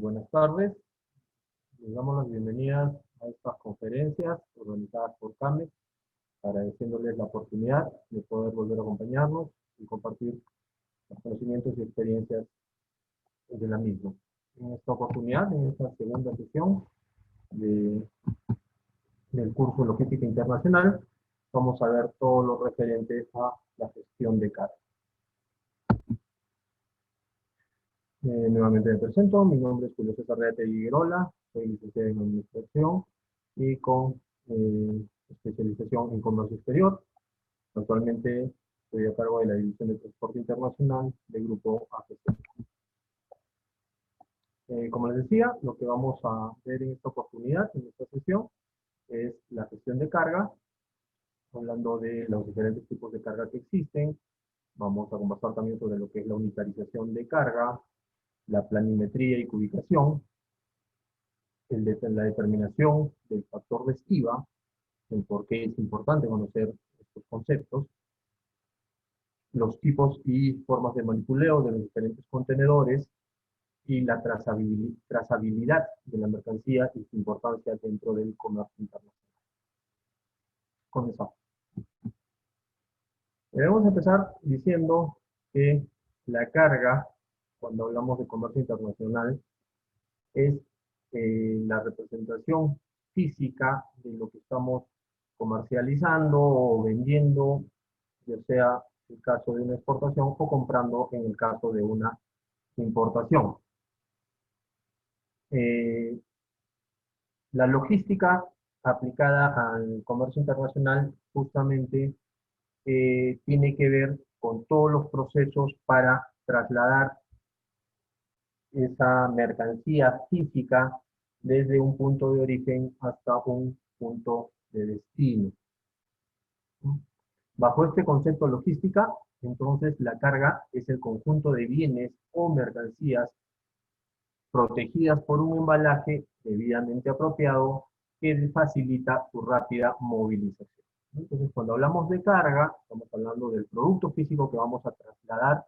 Buenas tardes, les damos las bienvenidas a estas conferencias organizadas por CAMEX, agradeciéndoles la oportunidad de poder volver a acompañarnos y compartir los conocimientos y experiencias de la misma. En esta oportunidad, en esta segunda sesión del curso de Logística Internacional, vamos a ver todo lo referente a la gestión de carga. Nuevamente me presento, mi nombre es Julio César Higuerola, soy licenciado en Administración y con especialización en Comercio Exterior. Actualmente estoy a cargo de la División de Transporte Internacional del Grupo AGC. Como les decía, lo que vamos a ver en esta oportunidad, en esta sesión, es la gestión de carga, hablando de los diferentes tipos de carga que existen. Vamos a conversar también sobre lo que es la unitarización de carga, la planimetría y cubicación, la determinación del factor de estiva, el por qué es importante conocer estos conceptos, los tipos y formas de manipuleo de los diferentes contenedores y la trazabilidad de la mercancía y su importancia dentro del comercio internacional. Comenzamos. Debemos empezar diciendo que la carga, cuando hablamos de comercio internacional, es la representación física de lo que estamos comercializando o vendiendo, ya sea el caso de una exportación o comprando en el caso de una importación. La logística aplicada al comercio internacional justamente tiene que ver con todos los procesos para trasladar esa mercancía física desde un punto de origen hasta un punto de destino. Bajo este concepto logística, entonces la carga es el conjunto de bienes o mercancías protegidas por un embalaje debidamente apropiado que facilita su rápida movilización. Entonces, cuando hablamos de carga, estamos hablando del producto físico que vamos a trasladar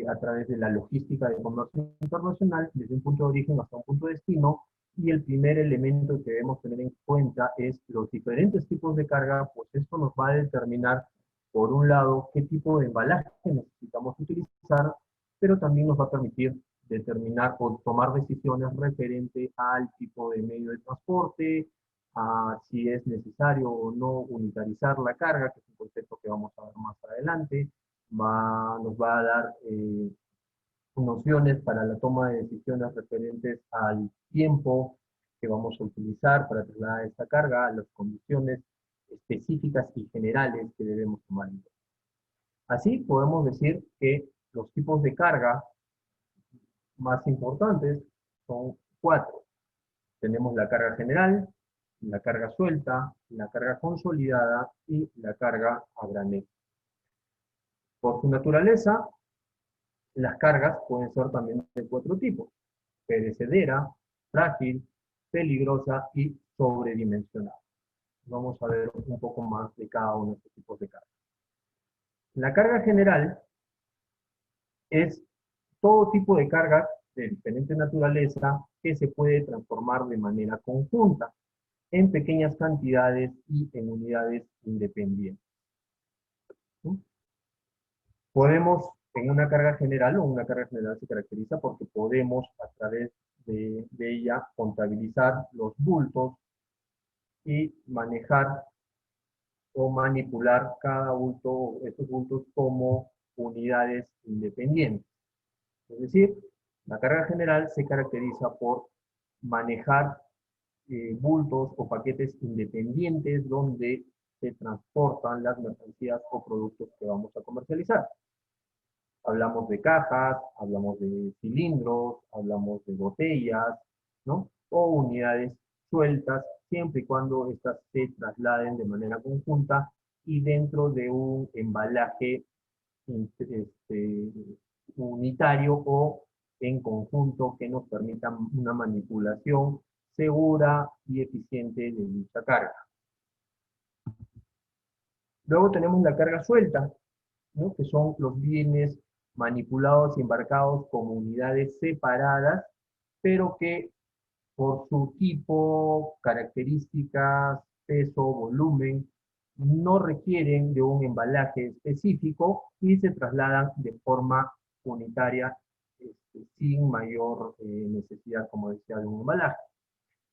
a través de la logística de comercio internacional, desde un punto de origen hasta un punto de destino, y el primer elemento que debemos tener en cuenta es los diferentes tipos de carga, pues esto nos va a determinar, por un lado, qué tipo de embalaje necesitamos utilizar, pero también nos va a permitir determinar o tomar decisiones referente al tipo de medio de transporte, a si es necesario o no unitarizar la carga, que es un concepto que vamos a ver más adelante, nos va a dar nociones para la toma de decisiones referentes al tiempo que vamos a utilizar para trasladar esta carga, a las condiciones específicas y generales que debemos tomar en cuenta. Así podemos decir que los tipos de carga más importantes son 4. Tenemos la carga general, la carga suelta, la carga consolidada y la carga a granel. Por su naturaleza, las cargas pueden ser también de 4 tipos: perecedera, frágil, peligrosa y sobredimensionada. Vamos a ver un poco más de cada uno de estos tipos de cargas. La carga general es todo tipo de cargas de diferente naturaleza que se puede transformar de manera conjunta, en pequeñas cantidades y en unidades independientes. Podemos, en una carga general, o una carga general se caracteriza porque podemos, a través de ella, contabilizar los bultos y manejar o manipular cada bulto, estos bultos como unidades independientes. Es decir, la carga general se caracteriza por manejar bultos o paquetes independientes donde se transportan las mercancías o productos que vamos a comercializar. Hablamos de cajas, hablamos de cilindros, hablamos de botellas, ¿no? O unidades sueltas, siempre y cuando estas se trasladen de manera conjunta y dentro de un embalaje unitario o en conjunto que nos permitan una manipulación segura y eficiente de dicha carga. Luego tenemos la carga suelta, ¿no? Que son los bienes manipulados y embarcados como unidades separadas, pero que por su tipo, características, peso, volumen, no requieren de un embalaje específico y se trasladan de forma unitaria sin mayor necesidad, como decía, de un embalaje.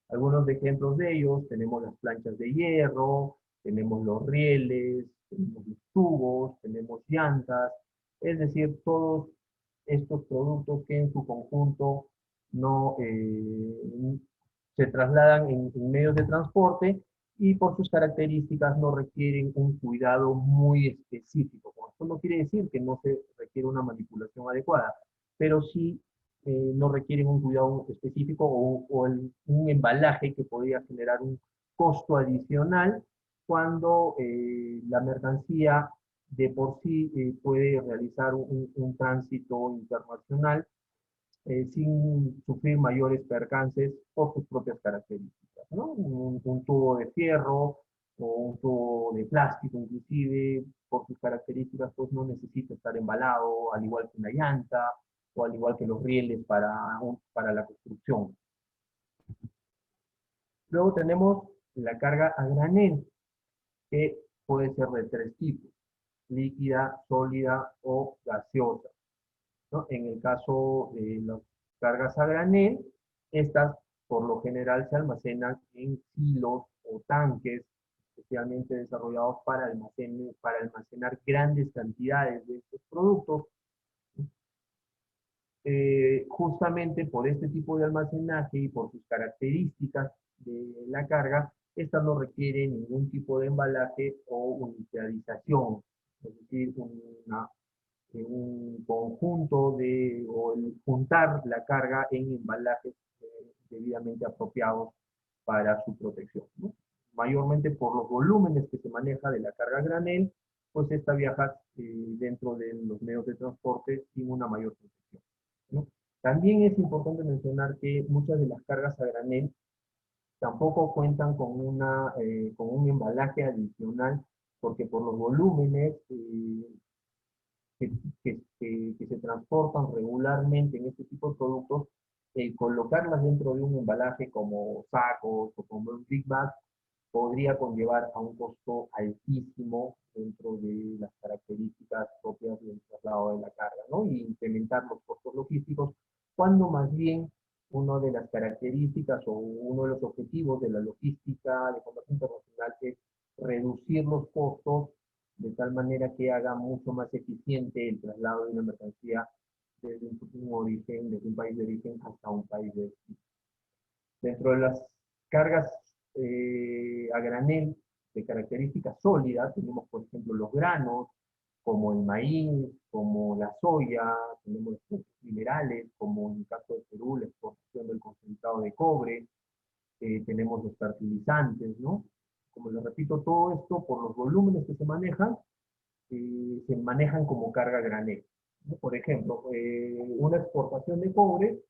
Algunos ejemplos de ellos, tenemos las planchas de hierro, tenemos los rieles, tenemos los tubos, tenemos llantas, es decir, todos estos productos que en su conjunto no se trasladan en medios de transporte y por sus características no requieren un cuidado muy específico. Esto no quiere decir que no se requiere una manipulación adecuada, pero sí no requieren un cuidado específico un embalaje que podría generar un costo adicional cuando la mercancía de por sí puede realizar un tránsito internacional sin sufrir mayores percances por sus propias características, ¿no? Un tubo de fierro o un tubo de plástico inclusive, por sus características, pues no necesita estar embalado, al igual que una llanta o al igual que los rieles para la construcción. Luego tenemos la carga a granel, que puede ser de tres tipos: líquida, sólida o gaseosa, ¿no? En el caso de las cargas a granel, estas por lo general se almacenan en silos o tanques especialmente desarrollados para almacenar grandes cantidades de estos productos. Justamente por este tipo de almacenaje y por sus características de la carga, esta no requiere ningún tipo de embalaje o unitarización, es decir, un conjunto o el juntar la carga en embalajes debidamente apropiados para su protección, ¿no? Mayormente por los volúmenes que se maneja de la carga granel, pues esta viaja dentro de los medios de transporte sin una mayor protección, ¿no? También es importante mencionar que muchas de las cargas a granel tampoco cuentan con un embalaje adicional, porque por los volúmenes que, que se transportan regularmente en este tipo de productos, colocarlas dentro de un embalaje como sacos o como un big bag podría conllevar a un costo altísimo dentro de las características propias del traslado de la carga, ¿no? Y incrementar los costos logísticos, cuando más bien una de las características o uno de los objetivos de la logística de comercio internacional es reducir los costos de tal manera que haga mucho más eficiente el traslado de una mercancía desde un origen, desde un país de origen hasta un país de destino. Dentro de las cargas a granel de características sólidas, tenemos por ejemplo los granos, como el maíz, como la soya, tenemos los minerales, como en el caso de Perú, la exportación del concentrado de cobre, tenemos los fertilizantes, ¿no? Como les repito, todo esto por los volúmenes que se manejan como carga granel, ¿no? Por ejemplo, una exportación de cobre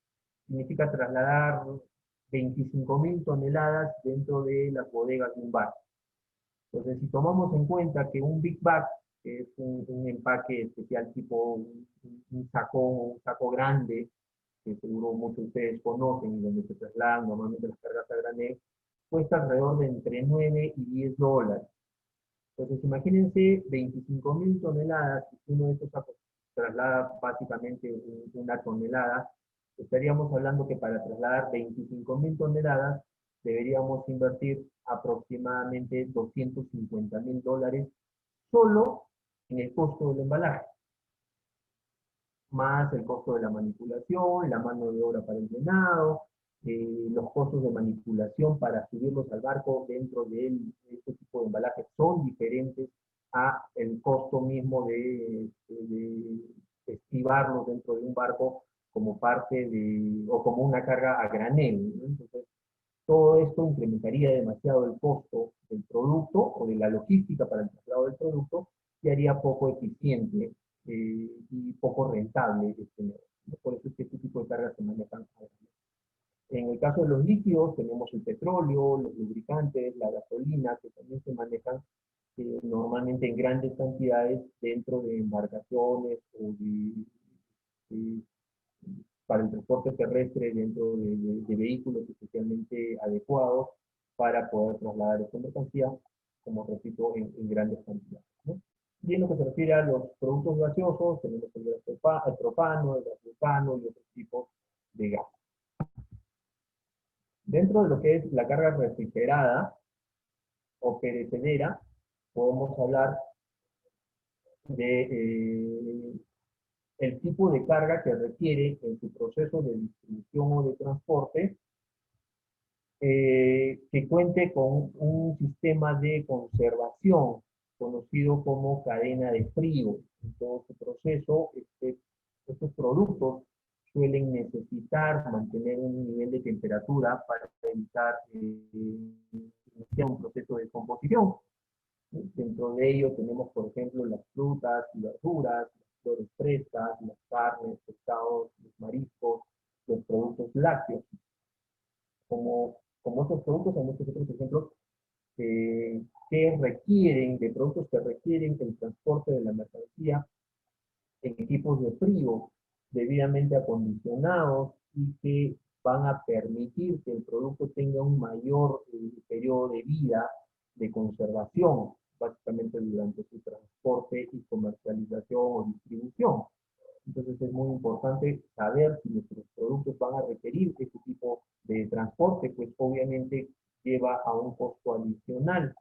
significa trasladar 25.000 toneladas dentro de las bodegas de un barco. Entonces, si tomamos en cuenta que un Big Bag, que es un empaque especial tipo un saco grande, que seguro muchos de ustedes conocen y donde se trasladan normalmente las cargas a granel, cuesta alrededor de entre 9 y 10 dólares. Entonces, imagínense 25.000 toneladas, si uno de estos sacos traslada básicamente una tonelada, estaríamos hablando que para trasladar 25.000 toneladas deberíamos invertir aproximadamente 250.000 dólares solo en el costo del embalaje, más el costo de la manipulación, la mano de obra para el llenado, los costos de manipulación para subirlos al barco dentro de este tipo de embalaje son diferentes a el costo mismo de estibarlos dentro de un barco como parte o como una carga a granel, ¿no? Entonces, todo esto incrementaría demasiado el costo del producto o de la logística para el traslado del producto y haría poco eficiente y poco rentable este negocio, ¿no? Por eso es que este tipo de cargas se manejan. En el caso de los líquidos tenemos el petróleo, los lubricantes, la gasolina, que también se manejan normalmente en grandes cantidades dentro de embarcaciones o de para el transporte terrestre dentro de vehículos especialmente adecuados para poder trasladar esta mercancía, como repito, en grandes cantidades, ¿no? Y en lo que se refiere a los productos gaseosos, tenemos el propano, el gas butano y otros tipos de gas. Dentro de lo que es la carga refrigerada o perecedera, podemos hablar de el tipo de carga que requiere en su proceso de distribución o de transporte, que cuente con un sistema de conservación conocido como cadena de frío. En todo su proceso, estos productos suelen necesitar mantener un nivel de temperatura para evitar iniciar un proceso de descomposición. Dentro de ello tenemos, por ejemplo, las frutas y verduras, las flores frescas, las carnes, pescados, los mariscos, los productos lácteos. Como estos productos, hay muchos otros ejemplos que requieren, de productos que requieren el transporte de la mercancía en equipos de frío debidamente acondicionados y que van a permitir que el producto tenga un mayor periodo de vida de conservación, básicamente durante su transporte y comercialización o distribución. Entonces es muy importante saber si nuestros productos van a requerir este tipo de transporte, pues obviamente lleva a un costo adicional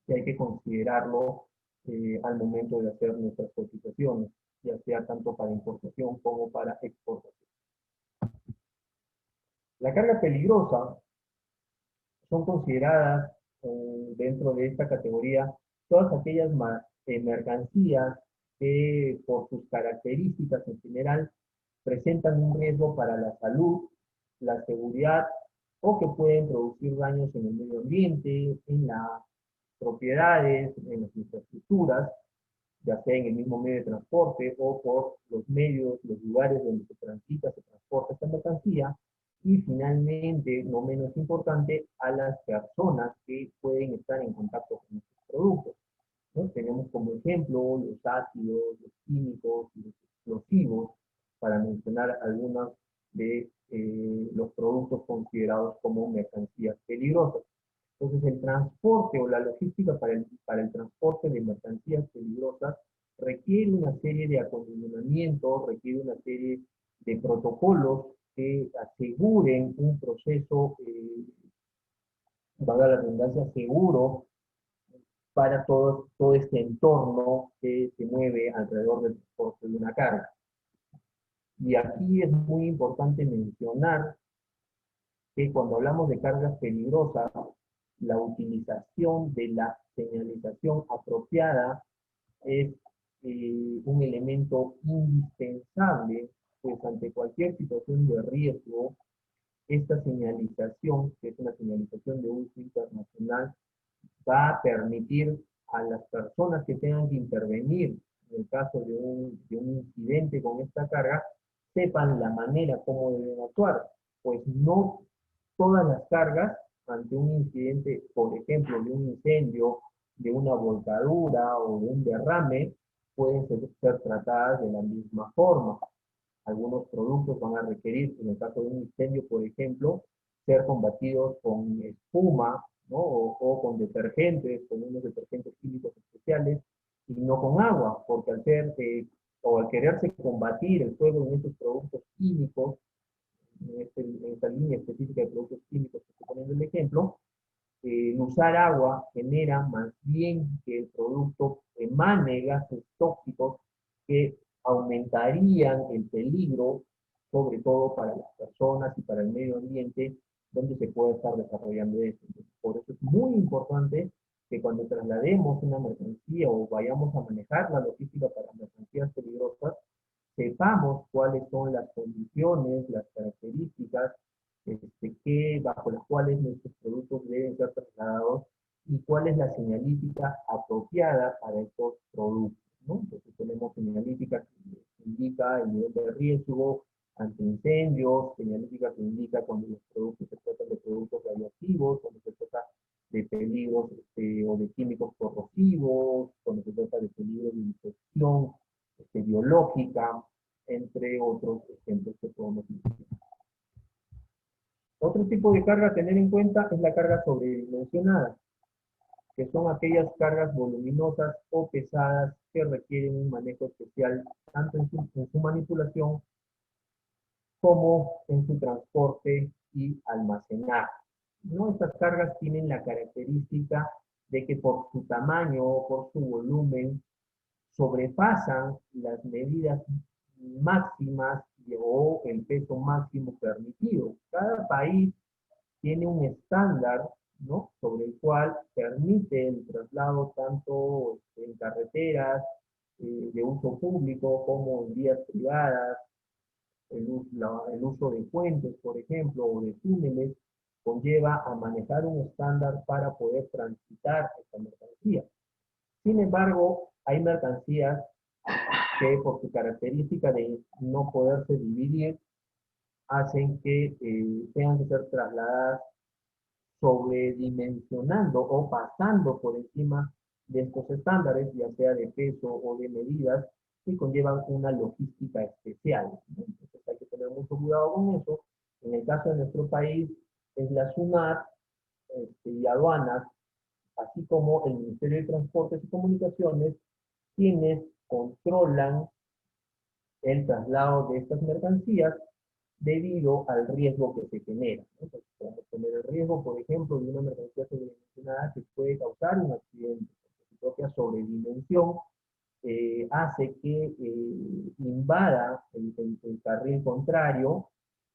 que hay que considerarlo al momento de hacer nuestras cotizaciones, ya sea tanto para importación como para exportación. La carga peligrosa son consideradas dentro de esta categoría todas aquellas mercancías que por sus características en general presentan un riesgo para la salud, la seguridad o que pueden producir daños en el medio ambiente, en las propiedades, en las infraestructuras, ya sea en el mismo medio de transporte o por los medios, los lugares donde se transita, se transporta esta mercancía, y finalmente, no menos importante, a las personas que pueden estar en contacto con estos productos, ¿no? Tenemos como ejemplo los ácidos, los químicos, los explosivos, para mencionar algunos de los productos considerados como mercancías peligrosas. Entonces, el transporte o la logística para el transporte de mercancías peligrosas requiere una serie de acondicionamientos, requiere una serie de protocolos que aseguren un proceso, valga la redundancia, seguro para todo este entorno que se mueve alrededor del transporte de una carga. Y aquí es muy importante mencionar que cuando hablamos de cargas peligrosas, la utilización de la señalización apropiada es un elemento indispensable, pues ante cualquier situación de riesgo, esta señalización, que es una señalización de uso internacional, va a permitir a las personas que tengan que intervenir en el caso de un incidente con esta carga, sepan la manera como deben actuar, pues no todas las cargas ante un incidente, por ejemplo, de un incendio, de una volcadura o de un derrame, pueden ser tratadas de la misma forma. Algunos productos van a requerir, en el caso de un incendio, por ejemplo, ser combatidos con espuma, ¿no? O con detergentes, con unos detergentes químicos especiales, y no con agua, porque al ser o al quererse combatir el fuego en estos productos químicos, en esta línea específica de productos químicos que estoy poniendo el ejemplo, usar agua genera más bien que el producto emane gases tóxicos que aumentarían el peligro, sobre todo para las personas y para el medio ambiente, donde se puede estar desarrollando esto. Entonces, por eso es muy importante que cuando traslademos una mercancía o vayamos a manejar la logística para mercancías peligrosas, sepamos cuáles son las condiciones, las características bajo las cuales nuestros productos deben ser trasladados y cuál es la señalítica apropiada para estos productos, ¿no? Entonces tenemos señalítica que indica el nivel de riesgo ante incendios, señalítica que indica cuando los productos se tratan de productos radioactivos, cuando se trata de peligros o de químicos corrosivos, cuando se trata de peligros de infección biológica, entre otros ejemplos que podemos mencionar. Otro tipo de carga a tener en cuenta es la carga sobredimensionada, que son aquellas cargas voluminosas o pesadas que requieren un manejo especial tanto en su manipulación como en su transporte y almacenaje, ¿no? Estas cargas tienen la característica de que por su tamaño o por su volumen sobrepasan las medidas máximas o el peso máximo permitido. Cada país tiene un estándar, ¿no?, sobre el cual permite el traslado tanto en carreteras de uso público como en vías privadas, el uso de puentes, por ejemplo, o de túneles, conlleva a manejar un estándar para poder transitar esta mercancía. Sin embargo, hay mercancías que por su característica de no poderse dividir, hacen que tengan que ser trasladadas sobredimensionando o pasando por encima de estos estándares, ya sea de peso o de medidas, que conllevan una logística especial, ¿no? Entonces hay que tener mucho cuidado con eso. En el caso de nuestro país, es la SUNAT y aduanas, así como el Ministerio de Transportes y Comunicaciones, quienes controlan el traslado de estas mercancías debido al riesgo que se genera, ¿no? Entonces, podemos tener el riesgo, por ejemplo, de una mercancía sobredimensionada que puede causar un accidente, porque su propia sobredimensión hace que invada el carril contrario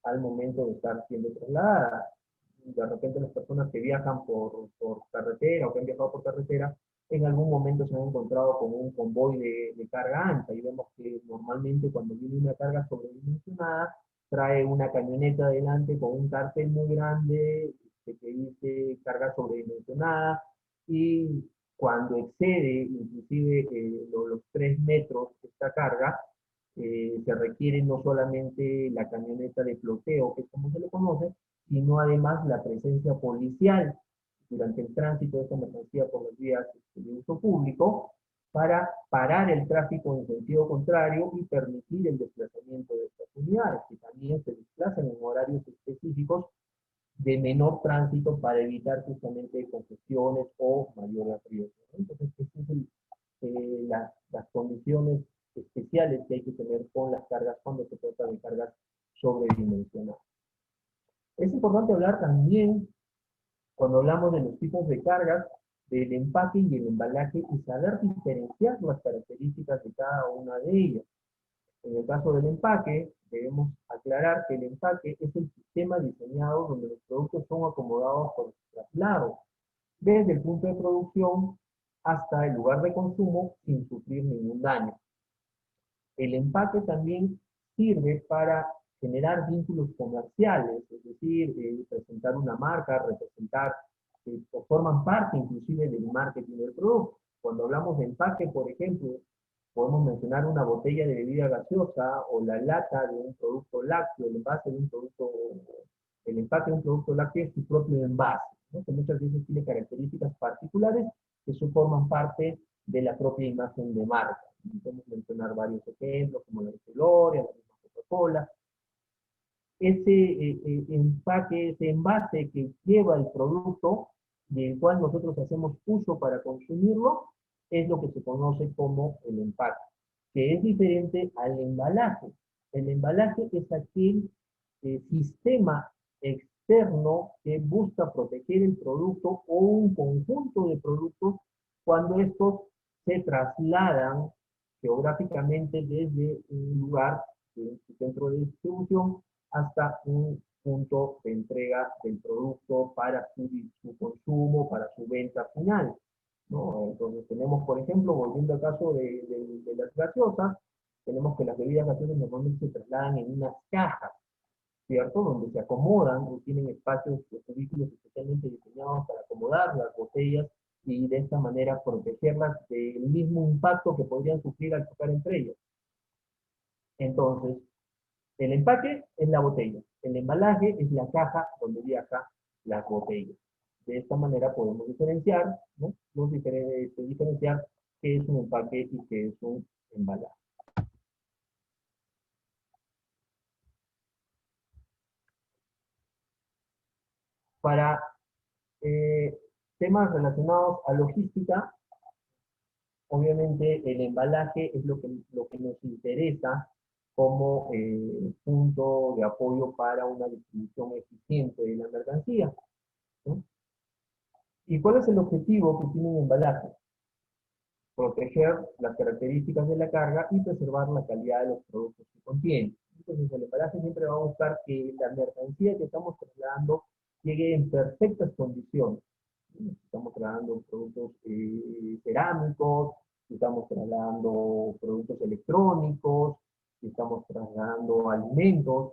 al momento de estar siendo trasladada. De repente las personas que viajan por carretera o que han viajado por carretera, en algún momento se han encontrado con un convoy de carga ancha y vemos que normalmente cuando viene una carga sobredimensionada, trae una camioneta adelante con un cartel muy grande que dice carga sobredimensionada y cuando excede inclusive los 3 metros esta carga, se requiere no solamente la camioneta de floteo, que es como se le conoce, sino además la presencia policial durante el tránsito de esta mercancía por las vías de uso público para parar el tráfico en sentido contrario y permitir el desplazamiento de estas unidades, que también se desplazan en horarios específicos de menor tránsito para evitar justamente congestiones o mayores riesgos, ¿no? Entonces, estas son las condiciones especiales que hay que tener con las cargas cuando se trata de cargas sobredimensionadas. Es importante hablar también, cuando hablamos de los tipos de cargas, del empaque y el embalaje y saber diferenciar las características de cada una de ellas. En el caso del empaque, debemos aclarar que el empaque es el sistema diseñado donde los productos son acomodados por su traslado, desde el punto de producción hasta el lugar de consumo sin sufrir ningún daño. El empaque también sirve para generar vínculos comerciales, es decir, presentar una marca, representar, o forman parte inclusive del marketing del producto. Cuando hablamos de empaque, por ejemplo, podemos mencionar una botella de bebida gaseosa o la lata de un producto lácteo, el envase de un producto, el empaque de un producto lácteo es su propio envase, ¿no?, que muchas veces tiene características particulares que forman parte de la propia imagen de marca. Podemos mencionar varios ejemplos, como la de Gloria, la misma Coca-Cola. Ese empaque, ese envase que lleva el producto, del cual nosotros hacemos uso para consumirlo, es lo que se conoce como el empaque, que es diferente al embalaje. El embalaje es aquel sistema externo que busca proteger el producto o un conjunto de productos cuando estos se trasladan geográficamente desde un lugar, de su centro de distribución, hasta un punto de entrega del producto para su consumo, para su venta final, ¿no? Entonces tenemos, por ejemplo, volviendo al caso de las gaseosas, tenemos que las bebidas gaseosas normalmente se trasladan en unas cajas, ¿cierto? Donde se acomodan y tienen espacios de cubículos especialmente diseñados para acomodar las botellas y de esta manera protegerlas del mismo impacto que podrían sufrir al chocar entre ellas. Entonces, el empaque es la botella, el embalaje es la caja donde viaja la botella. De esta manera podemos diferenciar, ¿no?, diferenciar qué es un empaque y qué es un embalaje. Para temas relacionados a logística, obviamente el embalaje es lo que nos interesa como punto de apoyo para una distribución eficiente de la mercancía, ¿no? ¿Y cuál es el objetivo que tiene un embalaje? Proteger las características de la carga y preservar la calidad de los productos que contiene. Entonces el embalaje siempre va a buscar que la mercancía que estamos trasladando llegue en perfectas condiciones. Estamos trasladando productos cerámicos, estamos trasladando productos electrónicos, estamos trasladando alimentos.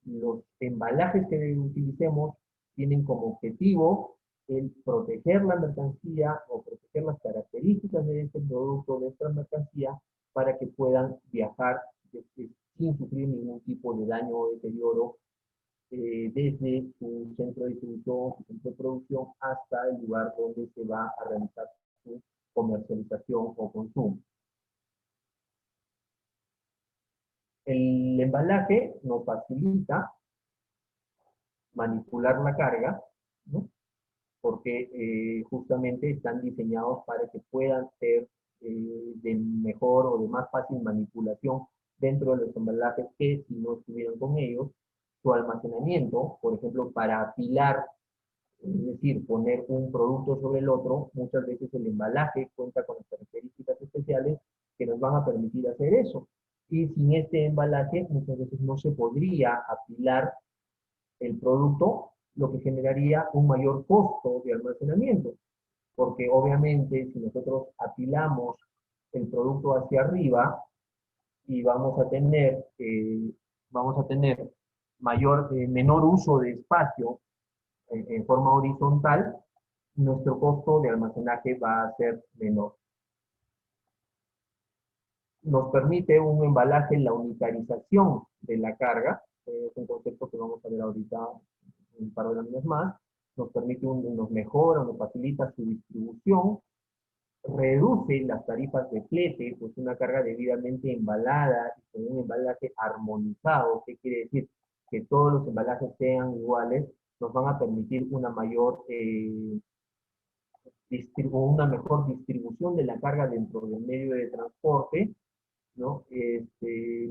Los embalajes que utilicemos tienen como objetivo el proteger la mercancía o proteger las características de este producto, de esta mercancía, para que puedan viajar sin sufrir ningún tipo de daño o deterioro desde su centro de distribución, su centro de producción, hasta el lugar donde se va a realizar su comercialización o consumo. El embalaje nos facilita manipular la carga, ¿no? Porque justamente están diseñados para que puedan ser de mejor o de más fácil manipulación dentro de los embalajes que si no estuvieran con ellos. Su almacenamiento, por ejemplo, para apilar, es decir, poner un producto sobre el otro, muchas veces el embalaje cuenta con las características especiales que nos van a permitir hacer eso. Y sin este embalaje muchas veces no se podría apilar el producto, lo que generaría un mayor costo de almacenamiento, porque obviamente si nosotros apilamos el producto hacia arriba y vamos a tener menor uso de espacio en forma horizontal, nuestro costo de almacenaje va a ser menor. Nos permite un embalaje la unitarización de la carga, es un concepto que vamos a ver ahorita un par de láminas más, nos mejora, nos facilita su distribución, reduce las tarifas de flete, pues una carga debidamente embalada y con un embalaje armonizado. ¿Qué quiere decir? Que todos los embalajes sean iguales, nos van a permitir una mejor distribución de la carga dentro del medio de transporte, ¿no?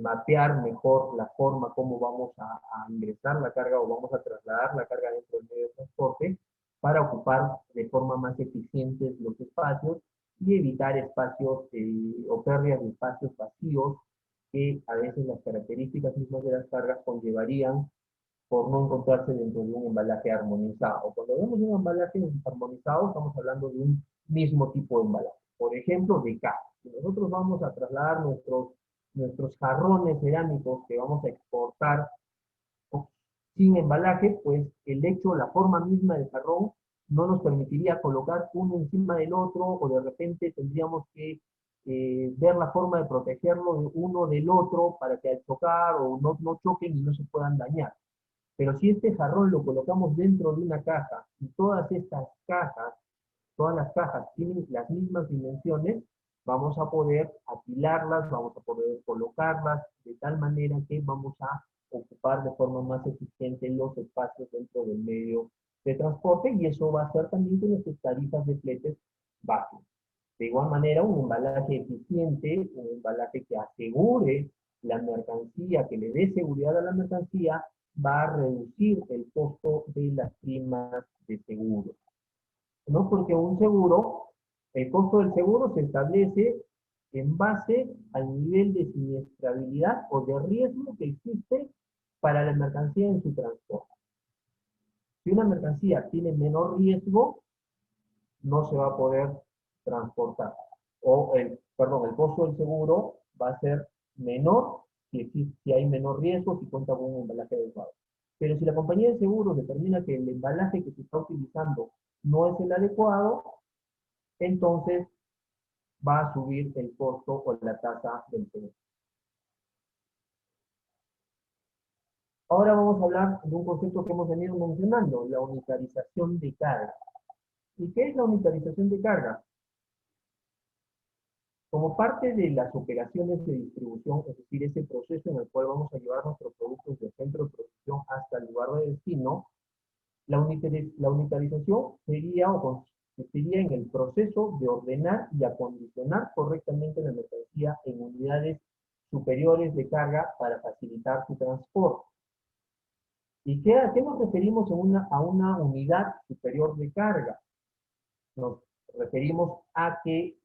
Mapear mejor la forma como vamos a ingresar la carga o vamos a trasladar la carga dentro del medio de transporte para ocupar de forma más eficiente los espacios y evitar espacios o pérdidas de espacios vacíos que a veces las características mismas de las cargas conllevarían por no encontrarse dentro de un embalaje armonizado. Cuando vemos un embalaje armonizado, estamos hablando de un mismo tipo de embalaje. Por ejemplo, de caja. Si nosotros vamos a trasladar nuestros jarrones cerámicos que vamos a exportar sin embalaje, pues el hecho, la forma misma del jarrón no nos permitiría colocar uno encima del otro, o de repente tendríamos que ver la forma de protegerlo de uno del otro para que al chocar o no choquen y no se puedan dañar. Pero si este jarrón lo colocamos dentro de una caja y todas las cajas tienen las mismas dimensiones, vamos a poder apilarlas, vamos a poder colocarlas de tal manera que vamos a ocupar de forma más eficiente los espacios dentro del medio de transporte, y eso va a hacer también que nuestras tarifas de fletes bajen. De igual manera, un embalaje eficiente, un embalaje que asegure la mercancía, que le dé seguridad a la mercancía, va a reducir el costo de las primas de seguro, ¿no? Porque un seguro, el costo del seguro se establece en base al nivel de siniestrabilidad o de riesgo que existe para la mercancía en su transporte. Si una mercancía tiene menor riesgo, no se va a poder transportar. El costo del seguro va a ser menor si hay menor riesgo, si cuenta con un embalaje adecuado. Pero si la compañía de seguros determina que el embalaje que se está utilizando no es el adecuado, entonces va a subir el costo o la tasa del seguro. Ahora vamos a hablar de un concepto que hemos venido mencionando, la unitarización de carga. ¿Y qué es la unitarización de carga? Como parte de las operaciones de distribución, es decir, ese proceso en el cual vamos a llevar nuestros productos del centro de producción hasta el lugar de destino, La unitarización sería o consistiría en el proceso de ordenar y acondicionar correctamente la mercancía en unidades superiores de carga para facilitar su transporte. ¿Y a qué nos referimos a una unidad superior de carga? Nos referimos a que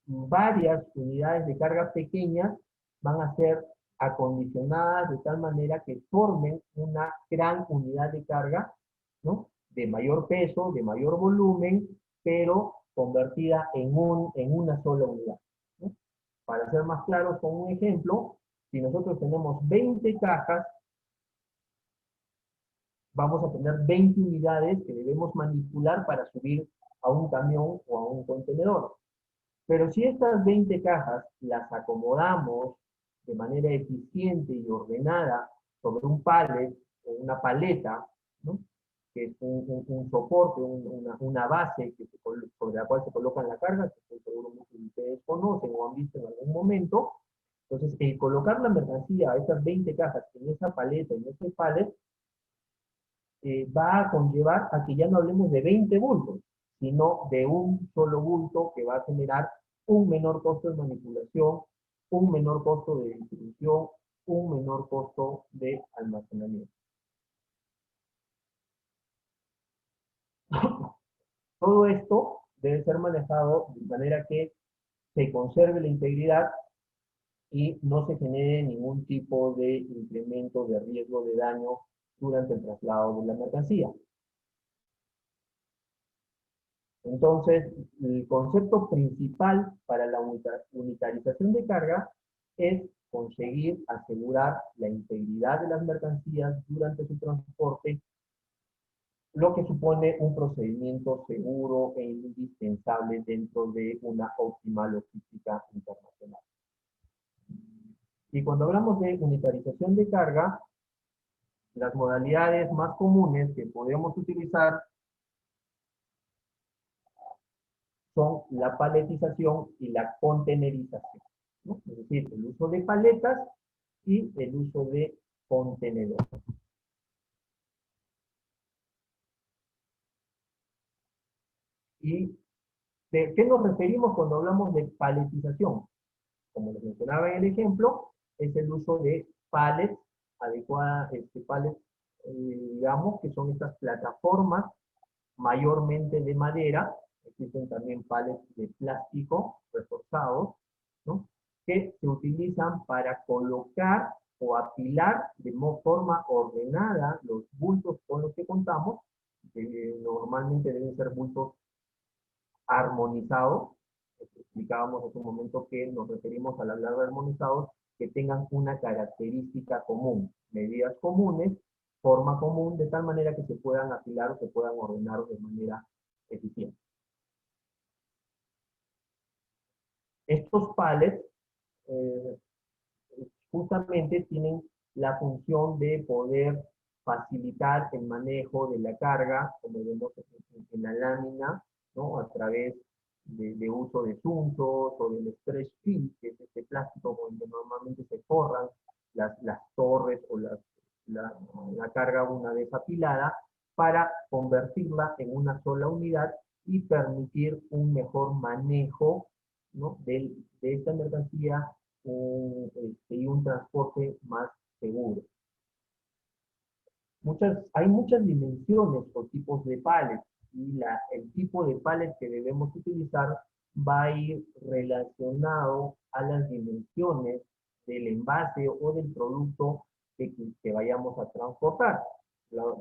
varias unidades de carga pequeñas van a ser acondicionadas de tal manera que formen una gran unidad de carga, ¿no? De mayor peso, de mayor volumen, pero convertida en una sola unidad, ¿no? Para ser más claros, con un ejemplo, si nosotros tenemos 20 cajas, vamos a tener 20 unidades que debemos manipular para subir a un camión o a un contenedor. Pero si estas 20 cajas las acomodamos de manera eficiente y ordenada sobre un pallet o una paleta, ¿no? Que es un soporte, una base sobre la cual se coloca la carga, que seguro muchos de ustedes conocen o han visto en algún momento. Entonces, el colocar la mercancía a esas 20 cajas en esa paleta, en ese pallet, va a conllevar a que ya no hablemos de 20 bultos, sino de un solo bulto que va a generar un menor costo de manipulación, un menor costo de distribución, un menor costo de almacenamiento. Todo esto debe ser manejado de manera que se conserve la integridad y no se genere ningún tipo de incremento de riesgo de daño durante el traslado de la mercancía. Entonces, el concepto principal para la unitarización de carga es conseguir asegurar la integridad de las mercancías durante su transporte, lo que supone un procedimiento seguro e indispensable dentro de una óptima logística internacional. Y cuando hablamos de unitarización de carga, las modalidades más comunes que podemos utilizar son la paletización y la contenerización, ¿no? Es decir, el uso de paletas y el uso de contenedores. ¿Y de qué nos referimos cuando hablamos de paletización? Como les mencionaba en el ejemplo, es el uso de pallets adecuadas, pallets, digamos, que son estas plataformas mayormente de madera, existen también pallets de plástico reforzados, ¿no? Que se utilizan para colocar o apilar de forma ordenada los bultos con los que contamos, que normalmente deben ser bultos armonizados. Explicábamos hace un momento que nos referimos al hablar de armonizados, que tengan una característica común, medidas comunes, forma común, de tal manera que se puedan apilar o se puedan ordenar de manera eficiente. Estos pallets eh, justamente tienen la función de poder facilitar el manejo de la carga, como vemos en la lámina, ¿no? A través de uso de puntos o del stretch film, que es este plástico donde normalmente se forran las torres o la carga una vez apilada, para convertirla en una sola unidad y permitir un mejor manejo, ¿no? de esta mercancía y un transporte más seguro. Hay muchas dimensiones o tipos de pallets y el tipo de pallet que debemos utilizar va a ir relacionado a las dimensiones del envase o del producto que vayamos a transportar.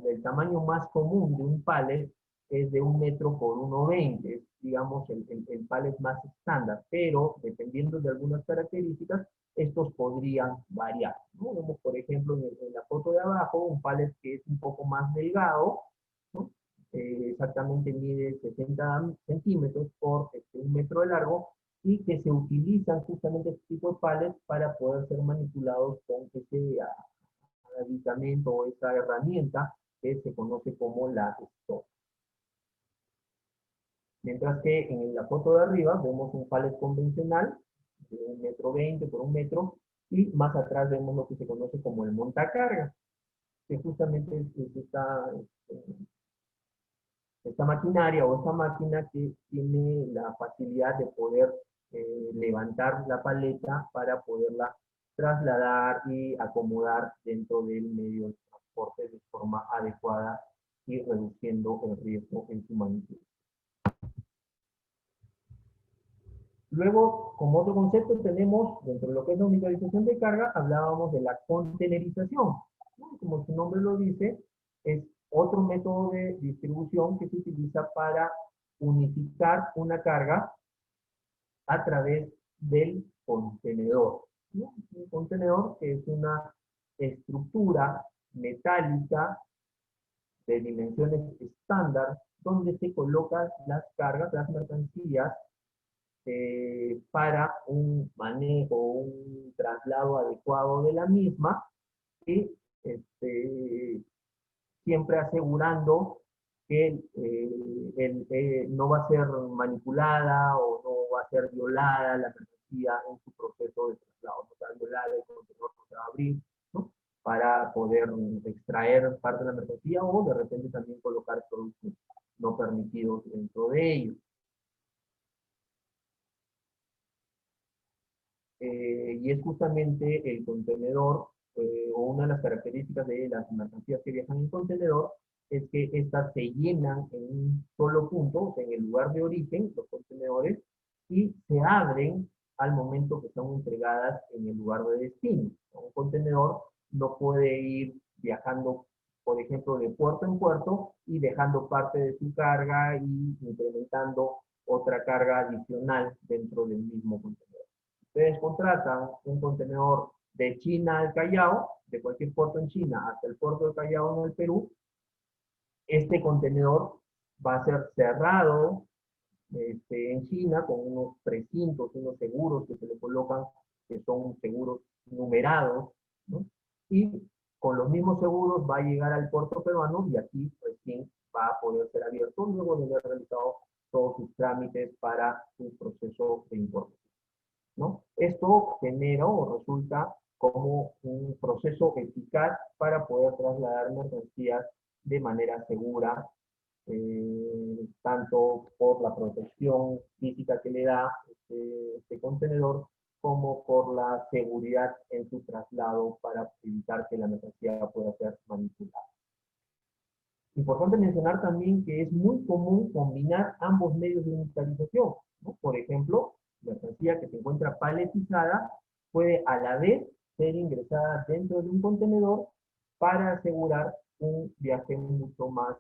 El tamaño más común de un pallet es de 1 metro por 1,20, es, digamos, el pallet más estándar, pero dependiendo de algunas características, estos podrían variar, ¿no? Vemos, por ejemplo, en la foto de abajo, un pallet que es un poco más delgado, ¿no? Exactamente mide 60 centímetros por 1 metro de largo, y que se utilizan justamente este tipo de pallets para poder ser manipulados con ese aditamento o esa herramienta que se conoce como la stop. Mientras que en la foto de arriba vemos un pallet convencional de 1,20 m por 1 metro, y más atrás vemos lo que se conoce como el montacarga. que justamente es esta maquinaria o esta máquina que tiene la facilidad de poder levantar la paleta para poderla trasladar y acomodar dentro del medio de transporte de forma adecuada y reduciendo el riesgo en su manipulación. Luego, como otro concepto, tenemos, dentro de lo que es la universalización de carga, hablábamos de la contenerización, ¿no? Como su nombre lo dice, es otro método de distribución que se utiliza para unificar una carga a través del contenedor, ¿no? Un contenedor que es una estructura metálica de dimensiones estándar donde se colocan las cargas, las mercancías, para un manejo, un traslado adecuado de la misma y siempre asegurando que no va a ser manipulada o no va a ser violada la mercancía en su proceso de traslado, no va a ser violada, el contenedor no se va a abrir, ¿no? Para poder extraer parte de la mercancía o de repente también colocar productos no permitidos dentro de ellos. Y es justamente el contenedor, o una de las características de las mercancías que viajan en contenedor, es que estas se llenan en un solo punto, o sea, en el lugar de origen, los contenedores, y se abren al momento que son entregadas en el lugar de destino. Un contenedor no puede ir viajando, por ejemplo, de puerto en puerto y dejando parte de su carga y incrementando otra carga adicional dentro del mismo contenedor. Ustedes contratan un contenedor de China al Callao, de cualquier puerto en China hasta el puerto de Callao en el Perú. Este contenedor va a ser cerrado en China con unos precintos, unos seguros que se le colocan, que son seguros numerados, ¿no? Y con los mismos seguros va a llegar al puerto peruano y aquí recién va a poder ser abierto luego de haber realizado todos sus trámites para su proceso de importación, ¿no? Esto genera o resulta como un proceso eficaz para poder trasladar mercancías de manera segura, tanto por la protección física que le da este contenedor, como por la seguridad en su traslado para evitar que la mercancía pueda ser manipulada. Importante mencionar también que es muy común combinar ambos medios de unitarización, ¿no? Por ejemplo, mercancía que se encuentra paletizada puede a la vez ser ingresada dentro de un contenedor para asegurar un viaje mucho más,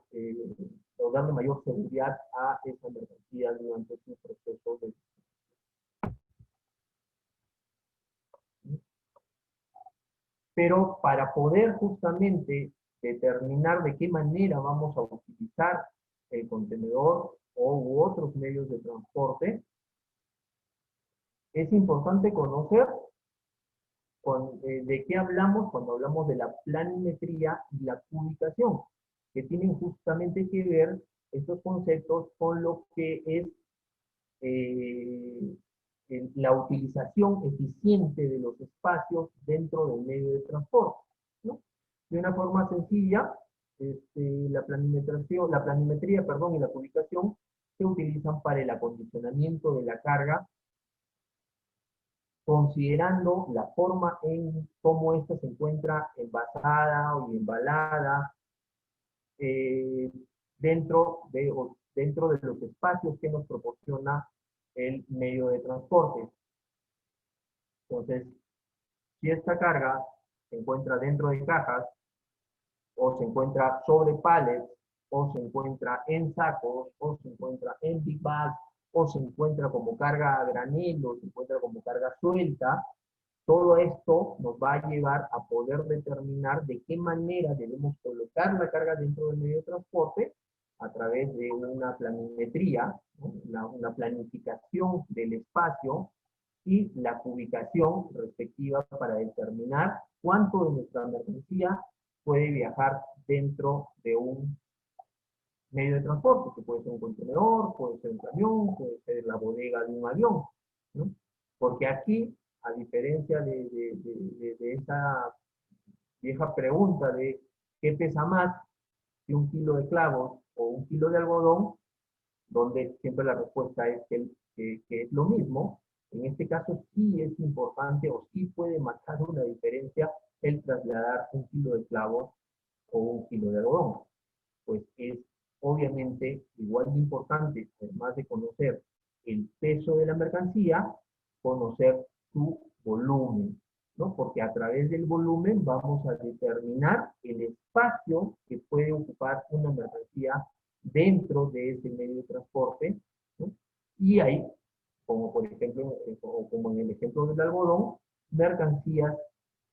o darle mayor seguridad a esa mercancía durante su proceso de... Pero para poder justamente determinar de qué manera vamos a utilizar el contenedor u otros medios de transporte, es importante conocer de qué hablamos cuando hablamos de la planimetría y la cubicación, que tienen justamente que ver estos conceptos con lo que es eh, la utilización eficiente de los espacios dentro del medio de transporte, ¿no? De una forma sencilla, la planimetría, perdón, y la cubicación se utilizan para el acondicionamiento de la carga, considerando la forma en cómo ésta se encuentra envasada o embalada, eh, dentro de los espacios que nos proporciona el medio de transporte. Entonces, si esta carga se encuentra dentro de cajas, o se encuentra sobre pallets, o se encuentra en sacos, o se encuentra en big bags, o se encuentra como carga a granel, o se encuentra como carga suelta, todo esto nos va a llevar a poder determinar de qué manera debemos colocar la carga dentro del medio de transporte a través de una planimetría, una planificación del espacio y la ubicación respectiva para determinar cuánto de nuestra mercancía puede viajar dentro de un medio de transporte, que puede ser un contenedor, puede ser un camión, puede ser la bodega de un avión, ¿no? Porque aquí, a diferencia de esa vieja pregunta de ¿qué pesa más que 1 kilo de clavos o 1 kilo de algodón? Donde siempre la respuesta es que es lo mismo. En este caso sí es importante o sí puede marcar una diferencia el trasladar 1 kilo de clavos o 1 kilo de algodón. Pues es obviamente igual de importante, además de conocer el peso de la mercancía, conocer su volumen, ¿no? Porque a través del volumen vamos a determinar el espacio que puede ocupar una mercancía dentro de ese medio de transporte, ¿no? Y hay, como por ejemplo, o como en el ejemplo del algodón, mercancías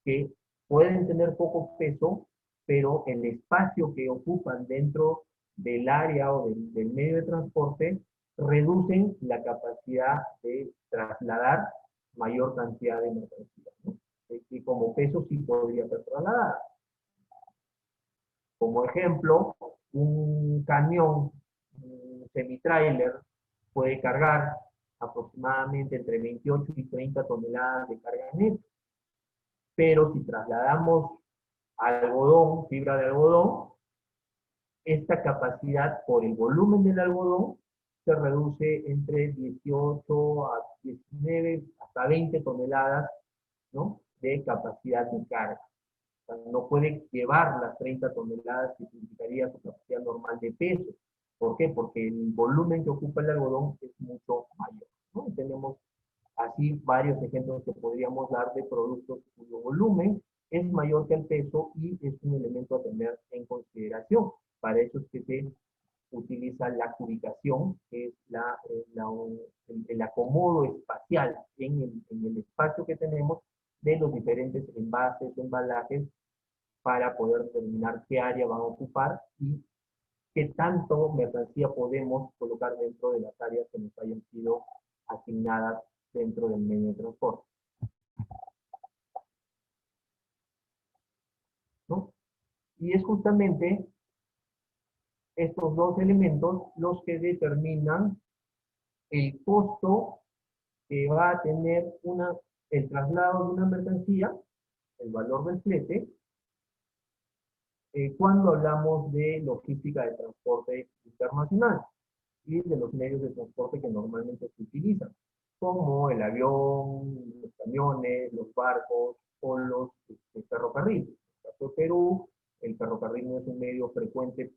que pueden tener poco peso, pero el espacio que ocupan dentro del área o del medio de transporte reducen la capacidad de trasladar mayor cantidad de mercancía, ¿no? Y como peso sí podría ser trasladada. Como ejemplo, un camión, un semi-trailer, puede cargar aproximadamente entre 28 y 30 toneladas de carga neta. Pero si trasladamos algodón, fibra de algodón, esta capacidad por el volumen del algodón se reduce entre 18 a 19 hasta 20 toneladas, ¿no?, de capacidad de carga. O sea, no puede llevar las 30 toneladas que significaría su capacidad normal de peso. ¿Por qué? Porque el volumen que ocupa el algodón es mucho mayor, ¿no? Y tenemos así varios ejemplos que podríamos dar de productos cuyo volumen es mayor que el peso y es un elemento a tener en consideración. Para eso es que se utiliza la cubicación, que es el acomodo espacial en el espacio que tenemos de los diferentes envases, embalajes, para poder determinar qué área van a ocupar y qué tanto mercancía podemos colocar dentro de las áreas que nos hayan sido asignadas dentro del medio de transporte, ¿no? Y es justamente estos dos elementos los que determinan el costo que va a tener el traslado de una mercancía, el valor del flete, cuando hablamos de logística de transporte internacional y de los medios de transporte que normalmente se utilizan, como el avión, los camiones, los barcos o los ferrocarriles. En el caso de Perú, el ferrocarril no es un medio frecuente,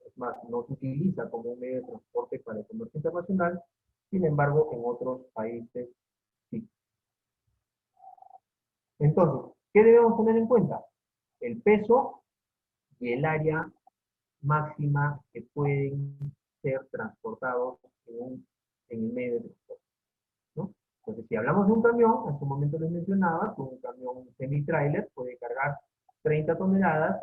es más, no se utiliza como un medio de transporte para el comercio internacional, sin embargo, en otros países sí. Entonces, ¿qué debemos tener en cuenta? El peso y el área máxima que pueden ser transportados en el medio de transporte, ¿no? Entonces, si hablamos de un camión, en su momento les mencionaba, un camión semi-trailer puede cargar 30 toneladas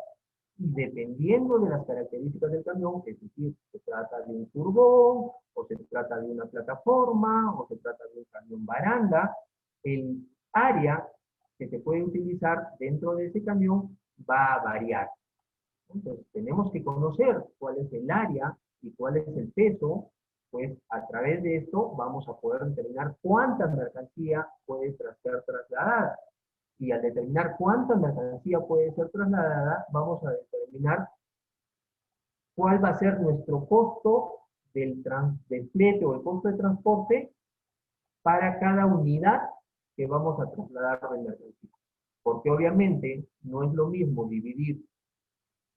y dependiendo de las características del camión, es decir, se trata de un furgón, o se trata de una plataforma, o se trata de un camión baranda, el área que se puede utilizar dentro de ese camión va a variar. Entonces, tenemos que conocer cuál es el área y cuál es el peso, pues a través de esto vamos a poder determinar cuánta mercancía puede ser trasladada. Y al determinar cuánta mercancía puede ser trasladada, vamos a determinar cuál va a ser nuestro costo del flete o el costo de transporte para cada unidad que vamos a trasladar de mercancía. Porque obviamente no es lo mismo dividir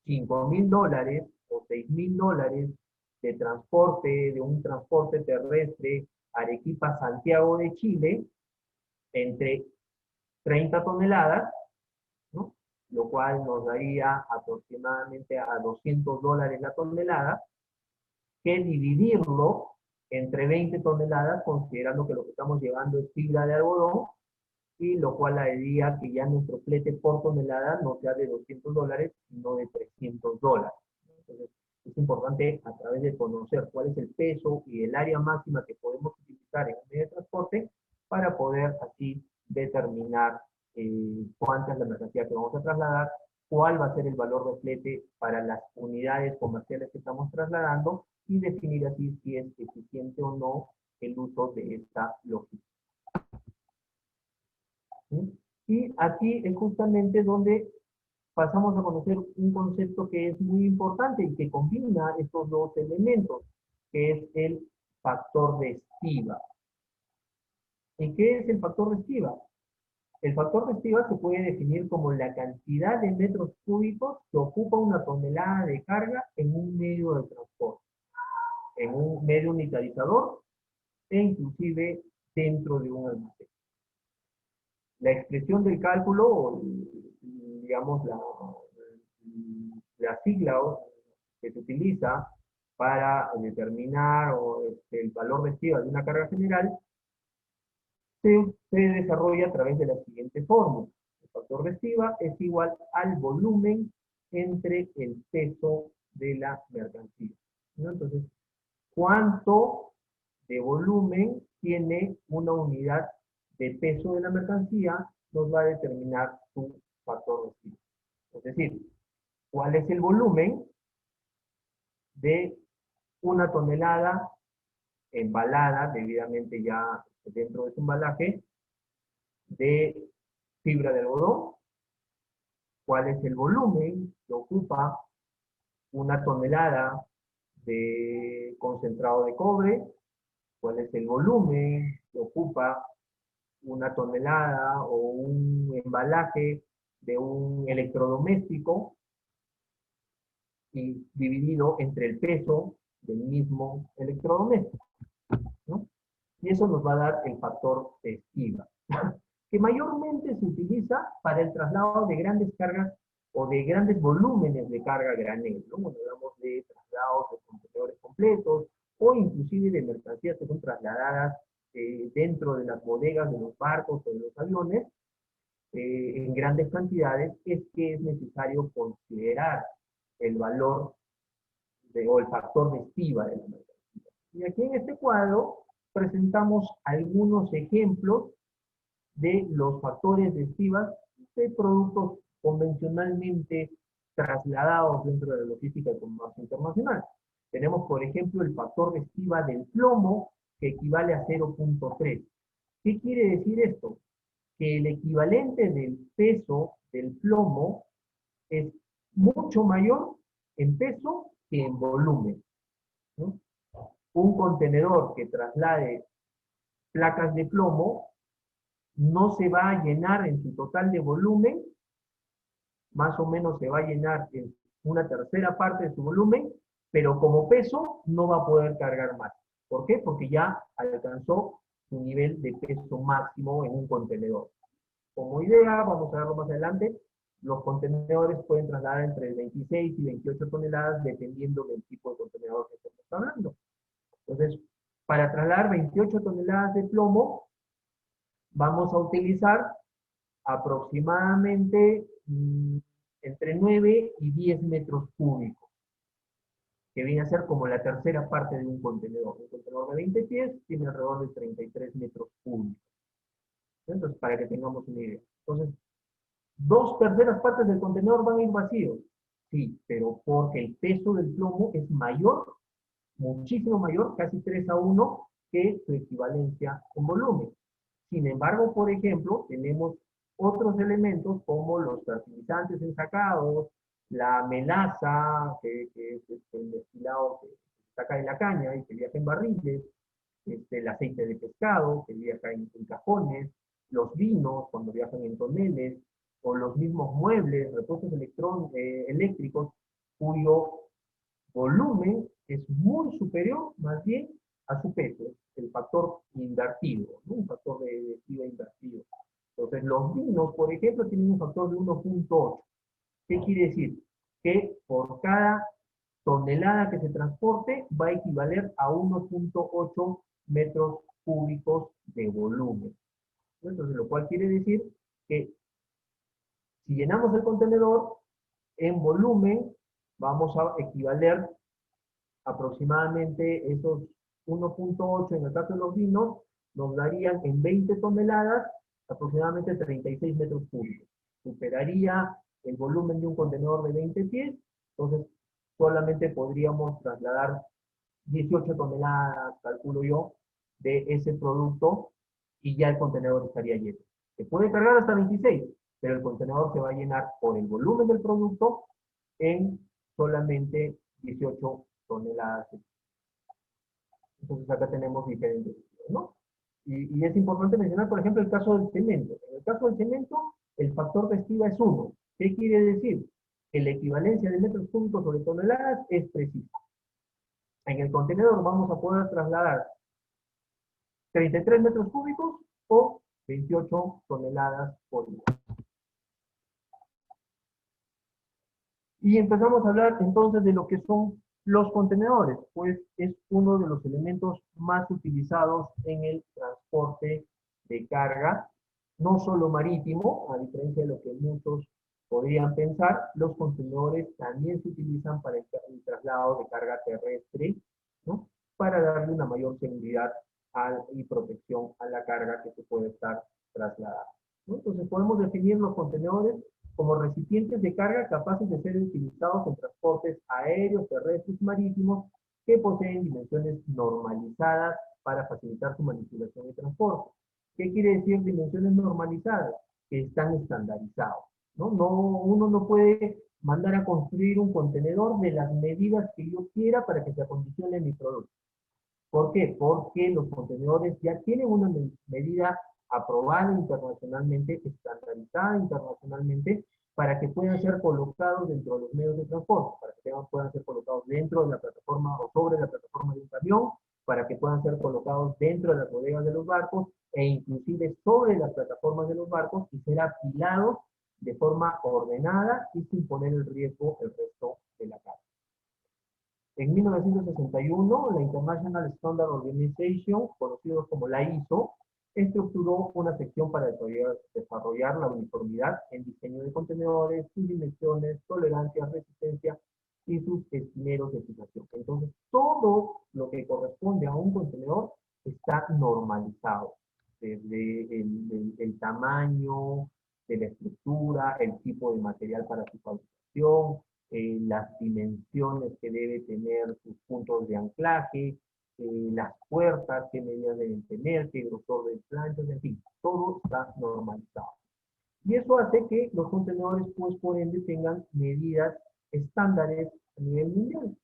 $5,000 o $6,000 de transporte, de un transporte terrestre Arequipa-Santiago de Chile, entre 30 toneladas, ¿no?, lo cual nos daría aproximadamente a $200 la tonelada, que dividirlo entre 20 toneladas, considerando que lo que estamos llevando es fibra de algodón, y lo cual haría que ya nuestro flete por tonelada no sea de $200, sino de $300. Entonces, es importante a través de conocer cuál es el peso y el área máxima que podemos utilizar en un medio de transporte para poder así determinar cuánta es la mercancía que vamos a trasladar, cuál va a ser el valor de flete para las unidades comerciales que estamos trasladando y definir así si es eficiente o no el uso de esta logística. ¿Sí? Y aquí es justamente donde pasamos a conocer un concepto que es muy importante y que combina estos dos elementos, que es el factor de estiba. ¿Y qué es el factor de estiba? El factor de estiba se puede definir como la cantidad de metros cúbicos que ocupa una tonelada de carga en un medio de transporte, en un medio unitarizador e inclusive dentro de un almacén. La expresión del cálculo, o digamos la sigla que se utiliza para determinar el valor de estiba de una carga general, se desarrolla a través de la siguiente fórmula. El factor de estiba es igual al volumen entre el peso de la mercancía, ¿no? Entonces, ¿cuánto de volumen tiene una unidad de peso de la mercancía? Nos va a determinar su factor de estiba. Es decir, ¿cuál es el volumen de una tonelada embalada, debidamente ya dentro de su embalaje, de fibra de algodón? ¿Cuál es el volumen que ocupa una tonelada de concentrado de cobre? ¿Cuál es el volumen que ocupa una tonelada o un embalaje de un electrodoméstico, y dividido entre el peso del mismo electrodoméstico, ¿no? Y eso nos va a dar el factor de estiba, que mayormente se utiliza para el traslado de grandes cargas o de grandes volúmenes de carga a granel, ¿no? Cuando hablamos de traslados de contenedores completos o inclusive de mercancías que son trasladadas dentro de las bodegas de los barcos o de los aviones, en grandes cantidades, es que es necesario considerar el valor o el factor de estiba de la mercancía. Y aquí en este cuadro presentamos algunos ejemplos de los factores de estiba de productos convencionalmente trasladados dentro de la logística de comercio internacional. Tenemos, por ejemplo, el factor de estiba del plomo, que equivale a 0.3. ¿Qué quiere decir esto? Que el equivalente del peso del plomo es mucho mayor en peso que en volumen, ¿no? Un contenedor que traslade placas de plomo no se va a llenar en su total de volumen, más o menos se va a llenar en una tercera parte de su volumen, pero como peso no va a poder cargar más. ¿Por qué? Porque ya alcanzó su nivel de peso máximo en un contenedor. Como idea, vamos a verlo más adelante, los contenedores pueden trasladar entre 26 y 28 toneladas dependiendo del tipo de contenedor que estemos hablando. Entonces, para trasladar 28 toneladas de plomo, vamos a utilizar aproximadamente entre 9 y 10 metros cúbicos, que viene a ser como la tercera parte de un contenedor. Un contenedor de 20 pies tiene alrededor de 33 metros cúbicos. Entonces, para que tengamos una idea. Entonces, 2/3 partes del contenedor van a ir vacíos. Sí, pero porque el peso del plomo es mayor, muchísimo mayor, casi 3-1, que su equivalencia en volumen. Sin embargo, por ejemplo, tenemos otros elementos como los fertilizantes ensacados, la melaza, que es el destilado que se saca de la caña y que viaja en barriles, el aceite de pescado que viaja en cajones, los vinos cuando viajan en toneles, o los mismos muebles, repuestos eléctricos, cuyo volumen es muy superior, más bien, a su peso, el factor invertido, ¿no? Un factor de estiba invertido. Entonces, los vinos, por ejemplo, tienen un factor de 1.8. ¿Qué quiere decir? Que por cada tonelada que se transporte va a equivaler a 1.8 metros cúbicos de volumen. Entonces, lo cual quiere decir que si llenamos el contenedor en volumen, vamos a equivaler aproximadamente esos 1.8 en el caso de los vinos, nos darían en 20 toneladas aproximadamente 36 metros cúbicos. Superaría el volumen de un contenedor de 20 pies, entonces solamente podríamos trasladar 18 toneladas, calculo yo, de ese producto y ya el contenedor estaría lleno. Se puede cargar hasta 26, pero el contenedor se va a llenar por el volumen del producto en solamente 18 toneladas. Entonces acá tenemos diferentes, ¿no? Y es importante mencionar, por ejemplo, el caso del cemento. En el caso del cemento, el factor de estiba es 1. ¿Qué quiere decir? Que la equivalencia de metros cúbicos sobre toneladas es precisa. En el contenedor vamos a poder trasladar 33 metros cúbicos o 28 toneladas por día. Y empezamos a hablar entonces de lo que son los contenedores, pues es uno de los elementos más utilizados en el transporte de carga, no solo marítimo, a diferencia de lo que muchos podrían pensar, los contenedores también se utilizan para el traslado de carga terrestre, ¿no? Para darle una mayor seguridad y protección a la carga que se puede estar trasladando, ¿no? Entonces podemos definir los contenedores como recipientes de carga capaces de ser utilizados en transportes aéreos, terrestres y marítimos que poseen dimensiones normalizadas para facilitar su manipulación y transporte. ¿Qué quiere decir dimensiones normalizadas? Que están estandarizados, ¿no? Uno no puede mandar a construir un contenedor de las medidas que yo quiera para que se acondicione mi producto. ¿Por qué? Porque los contenedores ya tienen una medida aprobada internacionalmente, estandarizada internacionalmente, para que puedan ser colocados dentro de los medios de transporte, para que puedan ser colocados dentro de la plataforma o sobre la plataforma de un camión, para que puedan ser colocados dentro de las bodegas de los barcos e inclusive sobre las plataformas de los barcos y ser apilados de forma ordenada y sin poner en riesgo el resto de la carga. En 1961, la International Standard Organization, conocidos como la ISO, estructuró una sección para desarrollar la uniformidad en diseño de contenedores, sus dimensiones, tolerancia, resistencia y sus estimeros de fijación. Entonces, todo lo que corresponde a un contenedor está normalizado, desde el tamaño, de la estructura, el tipo de material para su fabricación, las dimensiones que debe tener sus puntos de anclaje, las puertas, qué medidas deben tener, qué grosor de planchas, en fin, todo está normalizado. Y eso hace que los contenedores, pues por ende, tengan medidas estándares a nivel mundial,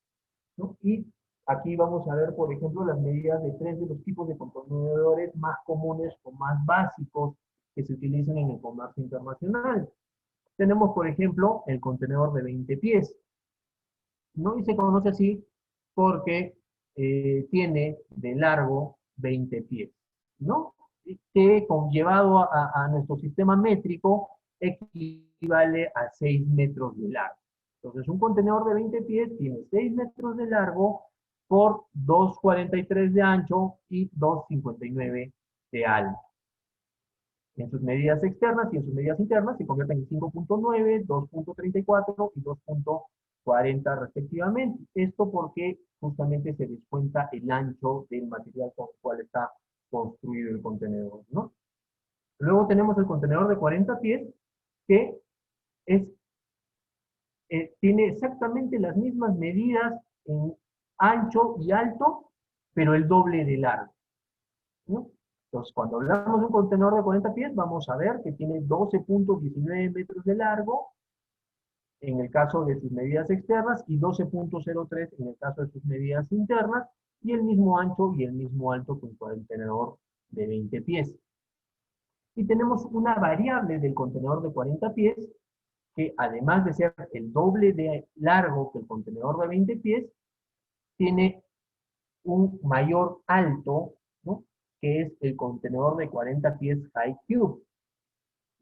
¿no? Y aquí vamos a ver, por ejemplo, las medidas de 3 de los tipos de contenedores más comunes o más básicos que se utilizan en el comercio internacional. Tenemos, por ejemplo, el contenedor de 20 pies, ¿no? Y se conoce así porque tiene de largo 20 pies, ¿no? Que llevado a nuestro sistema métrico equivale a 6 metros de largo. Entonces, un contenedor de 20 pies tiene 6 metros de largo por 2,43 de ancho y 2,59 de alto. En sus medidas externas y en sus medidas internas se convierten en 5.9, 2.34 y 2.40 respectivamente. Esto porque justamente se descuenta el ancho del material con el cual está construido el contenedor, ¿no? Luego tenemos el contenedor de 40 pies, que es, tiene exactamente las mismas medidas en ancho y alto, pero el doble de largo, ¿no? Entonces, cuando hablamos de un contenedor de 40 pies, vamos a ver que tiene 12.19 metros de largo en el caso de sus medidas externas y 12.03 en el caso de sus medidas internas, y el mismo ancho y el mismo alto que un contenedor de 20 pies. Y tenemos una variable del contenedor de 40 pies, que además de ser el doble de largo que el contenedor de 20 pies, tiene un mayor alto, ¿no? Que es el contenedor de 40 pies High Cube,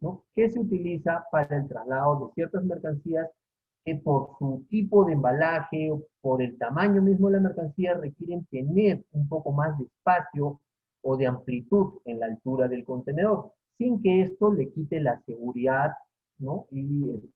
¿no? Que se utiliza para el traslado de ciertas mercancías que por su tipo de embalaje o por el tamaño mismo de la mercancía requieren tener un poco más de espacio o de amplitud en la altura del contenedor, sin que esto le quite la seguridad, ¿no? Y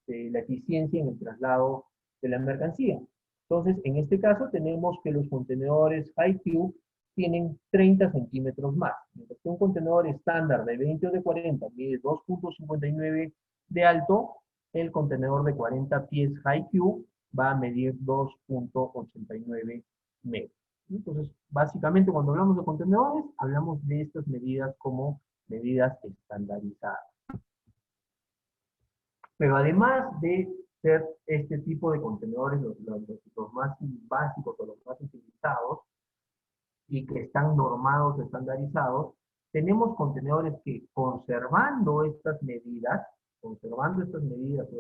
la eficiencia en el traslado de la mercancía. Entonces, en este caso tenemos que los contenedores High Cube tienen 30 centímetros más. Mientras que un contenedor estándar de 20 o de 40 mide 2.59 de alto, el contenedor de 40 pies High Cube va a medir 2.89 metros. Entonces, básicamente cuando hablamos de contenedores, hablamos de estas medidas como medidas estandarizadas. Pero además de ser este tipo de contenedores los más básicos o los más utilizados y que están normados, estandarizados, tenemos contenedores que conservando estas medidas o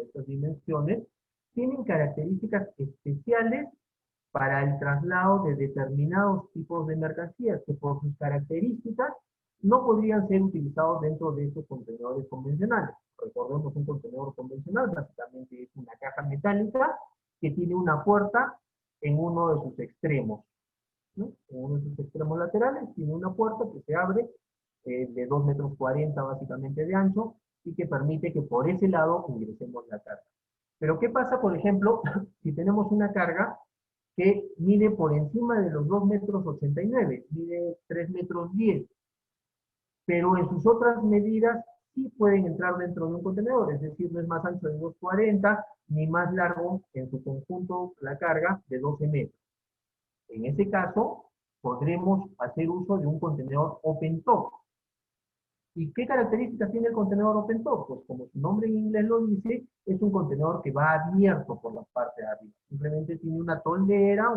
estas dimensiones, tienen características especiales para el traslado de determinados tipos de mercancías que por sus características no podrían ser utilizados dentro de estos contenedores convencionales. Recordemos, un contenedor convencional básicamente es una caja metálica que tiene una puerta en uno de sus extremos, ¿no? En uno de sus extremos laterales tiene una puerta que se abre de 2,40 metros básicamente de ancho y que permite que por ese lado ingresemos la carga. Pero ¿qué pasa, por ejemplo, si tenemos una carga que mide por encima de los 2,89 metros, mide 3,10 metros, pero en sus otras medidas sí pueden entrar dentro de un contenedor, es decir, no es más ancho de 2,40 ni más largo en su conjunto la carga de 12 metros. En ese caso, podremos hacer uso de un contenedor open top. ¿Y qué características tiene el contenedor open top? Pues como su nombre en inglés lo dice, es un contenedor que va abierto por la parte de arriba. Simplemente tiene una toldera,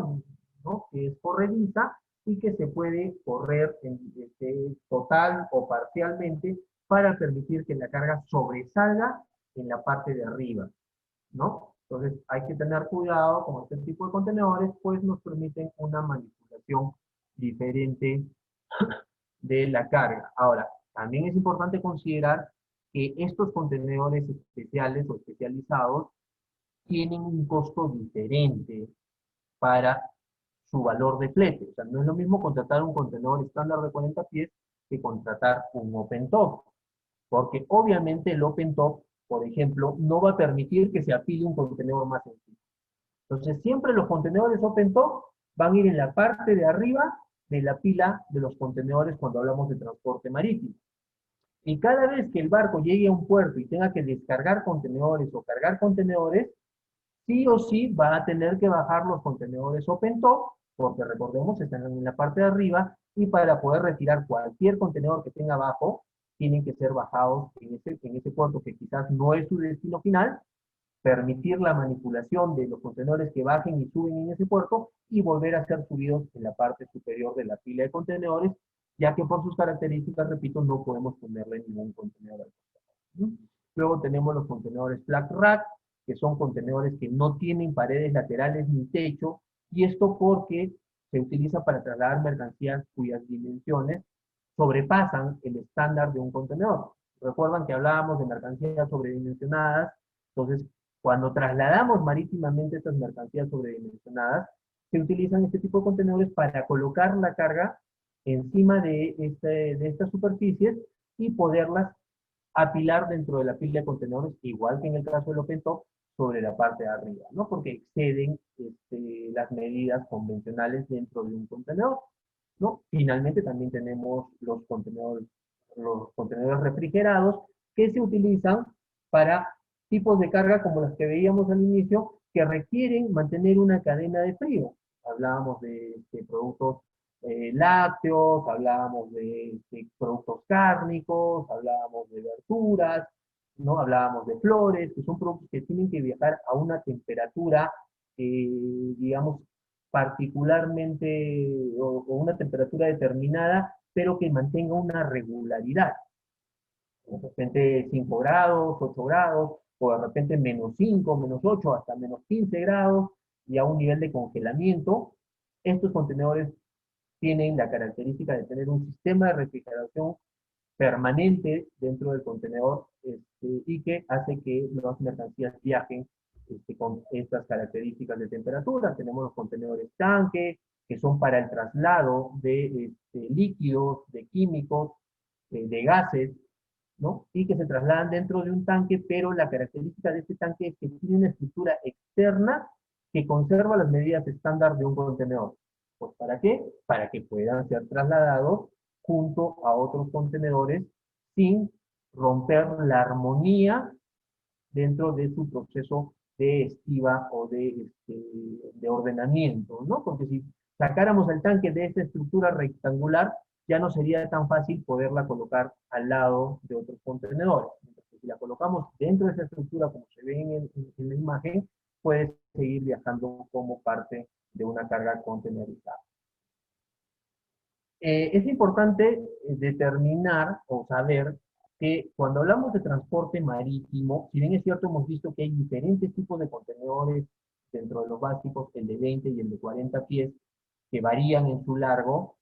¿no?, que es corrediza y que se puede correr total o parcialmente para permitir que la carga sobresalga en la parte de arriba, ¿no? Entonces hay que tener cuidado con este tipo de contenedores, pues nos permiten una manipulación diferente de la carga. Ahora, también es importante considerar que estos contenedores especiales o especializados tienen un costo diferente para su valor de flete. O sea, no es lo mismo contratar un contenedor estándar de 40 pies que contratar un open top, porque obviamente el open top, por ejemplo, no va a permitir que se apile un contenedor más sencillo. Entonces, siempre los contenedores open top van a ir en la parte de arriba de la pila de los contenedores cuando hablamos de transporte marítimo. Y cada vez que el barco llegue a un puerto y tenga que descargar contenedores o cargar contenedores, sí o sí va a tener que bajar los contenedores open top, porque recordemos, están en la parte de arriba, y para poder retirar cualquier contenedor que tenga abajo, tienen que ser bajados en ese puerto que quizás no es su destino final, permitir la manipulación de los contenedores que bajen y suben en ese puerto y volver a ser subidos en la parte superior de la pila de contenedores, ya que por sus características, repito, no podemos ponerle ningún contenedor al costado. Luego tenemos los contenedores flat rack, que son contenedores que no tienen paredes laterales ni techo, y esto porque se utiliza para trasladar mercancías cuyas dimensiones sobrepasan el estándar de un contenedor. Recuerdan que hablábamos de mercancías sobredimensionadas, entonces cuando trasladamos marítimamente estas mercancías sobredimensionadas, se utilizan este tipo de contenedores para colocar la carga encima de estas superficies y poderlas apilar dentro de la pila de contenedores, igual que en el caso del open top, sobre la parte de arriba, ¿no? Porque exceden las medidas convencionales dentro de un contenedor, ¿no? Finalmente también tenemos los contenedores refrigerados que se utilizan para tipos de carga como las que veíamos al inicio, que requieren mantener una cadena de frío. Hablábamos de productos lácteos, hablábamos de productos cárnicos, hablábamos de verduras, ¿no? Hablábamos de flores, que son productos que tienen que viajar a una temperatura, digamos, particularmente, o una temperatura determinada, pero que mantenga una regularidad. De repente 5 grados, 8 grados, o de repente -5, -8, hasta -15 grados, y a un nivel de congelamiento. Estos contenedores tienen la característica de tener un sistema de refrigeración permanente dentro del contenedor, y que hace que las mercancías viajen con estas características de temperatura. Tenemos los contenedores tanque, que son para el traslado de líquidos, de químicos, de gases, ¿no? Y que se trasladan dentro de un tanque, pero la característica de este tanque es que tiene una estructura externa que conserva las medidas estándar de un contenedor. Pues ¿para qué? Para que puedan ser trasladados junto a otros contenedores sin romper la armonía dentro de su proceso de estiva o de ordenamiento, ¿no? Porque si sacáramos el tanque de esta estructura rectangular, ya no sería tan fácil poderla colocar al lado de otros contenedores. porque si la colocamos dentro de esa estructura, como se ve en la imagen, puede seguir viajando como parte de una carga contenerizada. Es importante determinar o saber que cuando hablamos de transporte marítimo, si bien es cierto, hemos visto que hay diferentes tipos de contenedores dentro de los básicos, el de 20 y el de 40 pies, que varían en su largo,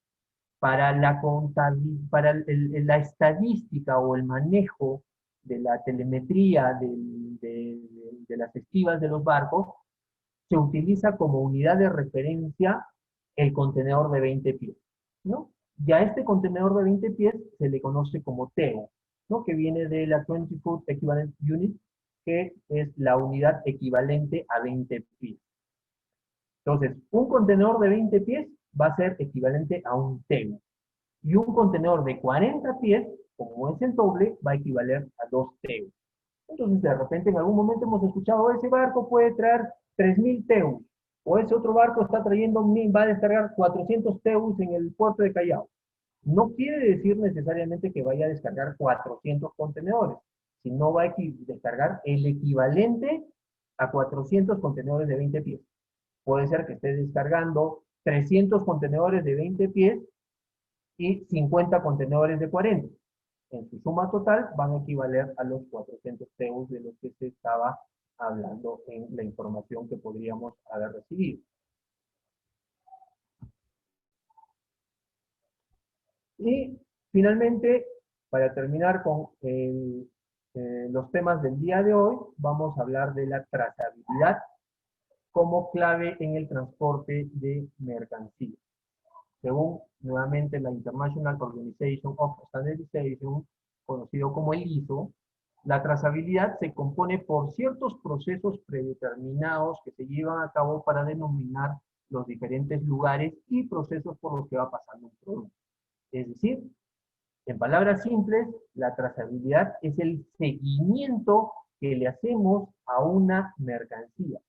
para la estadística o el manejo de la telemetría de las estivas de los barcos, se utiliza como unidad de referencia el contenedor de 20 pies, ¿no? Y a este contenedor de 20 pies se le conoce como TEU, ¿no? Que viene de la 20 Foot Equivalent Unit, que es la unidad equivalente a 20 pies. Entonces, un contenedor de 20 pies va a ser equivalente a un TEU. Y un contenedor de 40 pies, como es el doble, va a equivaler a 2 TEU. Entonces, de repente, en algún momento hemos escuchado, ese barco puede traer 3.000 TEUs, o ese otro barco está trayendo, va a descargar 400 TEUs en el puerto de Callao. No quiere decir necesariamente que vaya a descargar 400 contenedores, sino va a descargar el equivalente a 400 contenedores de 20 pies. Puede ser que esté descargando 300 contenedores de 20 pies y 50 contenedores de 40. En su suma total van a equivaler a los 400 TEUs de los que se estaba hablando en la información que podríamos haber recibido. Y finalmente, para terminar con los temas del día de hoy, vamos a hablar de la trazabilidad como clave en el transporte de mercancías. Según nuevamente la International Organization of Standardization, conocido como el ISO, la trazabilidad se compone por ciertos procesos predeterminados que se llevan a cabo para denominar los diferentes lugares y procesos por los que va pasando un producto. Es decir, en palabras simples, la trazabilidad es el seguimiento que le hacemos a una mercancía.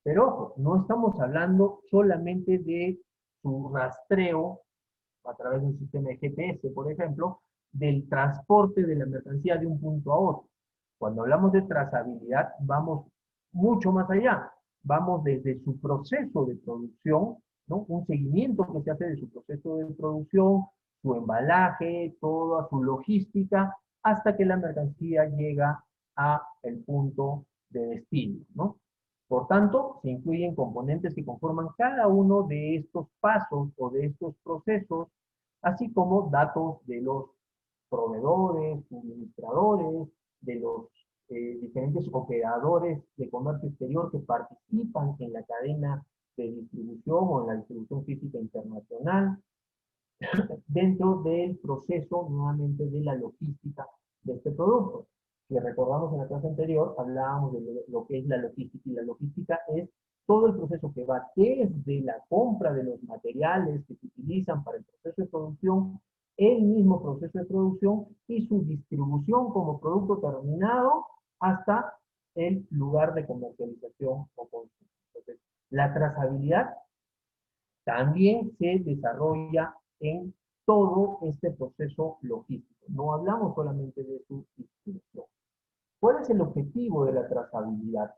Pero ojo, no estamos hablando solamente de su rastreo a través de un sistema de GPS, por ejemplo, del transporte de la mercancía de un punto a otro. Cuando hablamos de trazabilidad, vamos mucho más allá. Vamos desde su proceso de producción, ¿no? Un seguimiento que se hace de su proceso de producción, su embalaje, toda su logística, hasta que la mercancía llega a el punto de destino, ¿no? Por tanto, se incluyen componentes que conforman cada uno de estos pasos o de estos procesos, así como datos de los proveedores, suministradores, de los diferentes operadores de comercio exterior que participan en la cadena de distribución o en la distribución física internacional, dentro del proceso nuevamente de la logística de este producto. Si recordamos en la clase anterior, hablábamos de lo que es la logística, y la logística es todo el proceso que va desde la compra de los materiales que se utilizan para el proceso de producción, el mismo proceso de producción y su distribución como producto terminado hasta el lugar de comercialización o consumo. Entonces, la trazabilidad también se desarrolla en todo este proceso logístico. No hablamos solamente de su distribución. ¿Cuál es el objetivo de la trazabilidad?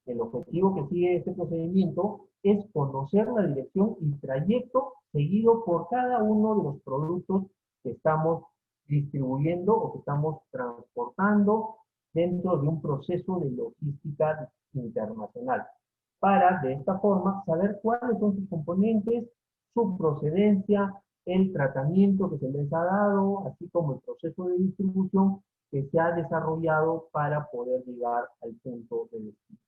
El objetivo que sigue este procedimiento es conocer la dirección y trayecto seguido por cada uno de los productos que estamos distribuyendo o que estamos transportando dentro de un proceso de logística internacional, para de esta forma saber cuáles son sus componentes, su procedencia, el tratamiento que se les ha dado, así como el proceso de distribución que se ha desarrollado para poder llegar al punto de destino.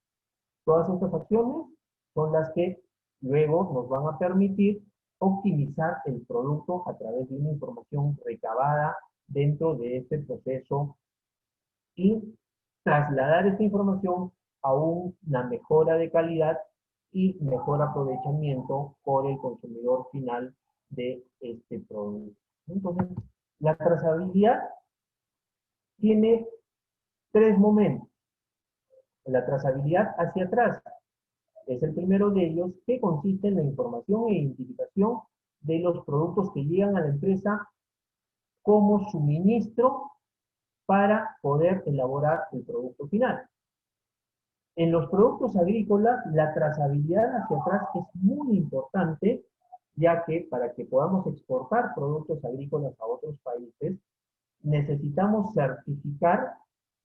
Todas estas acciones son las que luego nos van a permitir optimizar el producto a través de una información recabada dentro de este proceso y trasladar esta información a una mejora de calidad y mejor aprovechamiento por el consumidor final de este producto. Entonces, la trazabilidad tiene tres momentos. La trazabilidad hacia atrás es el primero de ellos, que consiste en la información e identificación de los productos que llegan a la empresa como suministro para poder elaborar el producto final. En los productos agrícolas, la trazabilidad hacia atrás es muy importante, ya que para que podamos exportar productos agrícolas a otros países, necesitamos certificar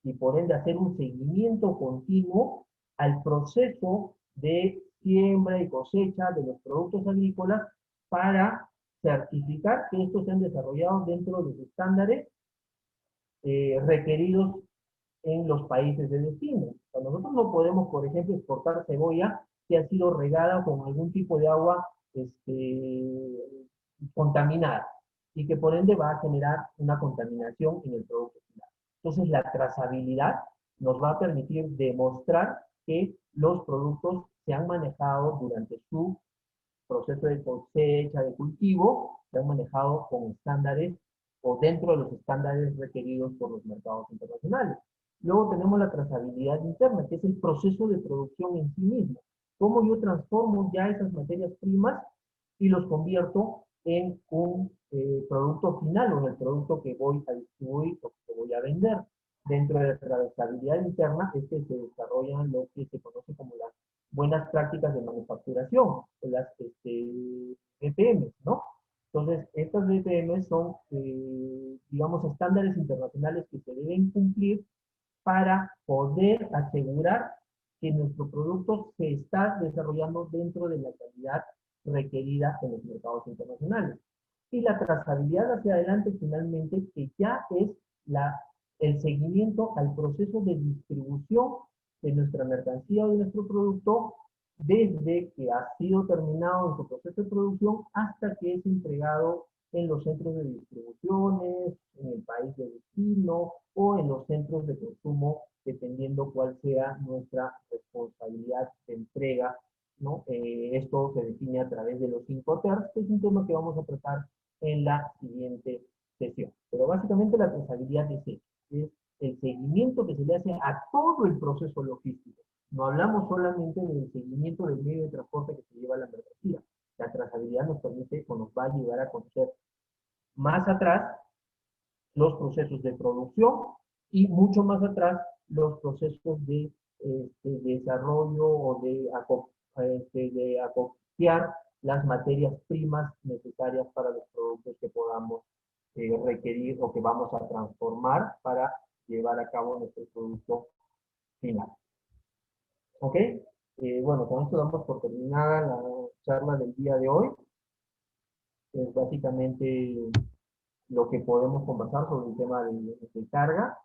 y por ende hacer un seguimiento continuo al proceso de siembra y cosecha de los productos agrícolas para certificar que estos se han desarrollado dentro de los estándares requeridos en los países de destino. O sea, nosotros no podemos, por ejemplo, exportar cebolla que ha sido regada con algún tipo de agua contaminada y que por ende va a generar una contaminación en el producto final. Entonces, la trazabilidad nos va a permitir demostrar que los productos se han manejado durante su proceso de cosecha, de cultivo, se han manejado con estándares o dentro de los estándares requeridos por los mercados internacionales. Luego tenemos la trazabilidad interna, que es el proceso de producción en sí mismo. Cómo yo transformo ya esas materias primas y los convierto en un producto final o en el producto que voy a distribuir o que voy a vender. Dentro de la trazabilidad interna es que se desarrollan lo que se conoce como las buenas prácticas de manufacturación, las BPM, ¿no? Entonces, estas BPM son, digamos, estándares internacionales que se deben cumplir para poder asegurar que nuestro producto se está desarrollando dentro de la calidad requerida en los mercados internacionales. Y la trazabilidad hacia adelante finalmente, que ya es el seguimiento al proceso de distribución de nuestra mercancía o de nuestro producto desde que ha sido terminado en su proceso de producción hasta que es entregado en los centros de distribuciones, en el país de destino o en los centros de consumo, dependiendo cuál sea nuestra responsabilidad de entrega, ¿no? Esto se define a través de los 5 TERS, que es un tema que vamos a tratar en la siguiente sesión. Pero básicamente la trazabilidad es el seguimiento que se le hace a todo el proceso logístico. No hablamos solamente del seguimiento del medio de transporte que se lleva la mercancía. La trazabilidad nos permite o nos va a ayudar a conocer más atrás los procesos de producción y mucho más atrás los procesos de desarrollo o de acopiar las materias primas necesarias para los productos que podamos requerir o que vamos a transformar para llevar a cabo nuestro producto final. ¿Ok? Bueno, con esto damos por terminada la charla del día de hoy. Es básicamente lo que podemos conversar sobre el tema de carga.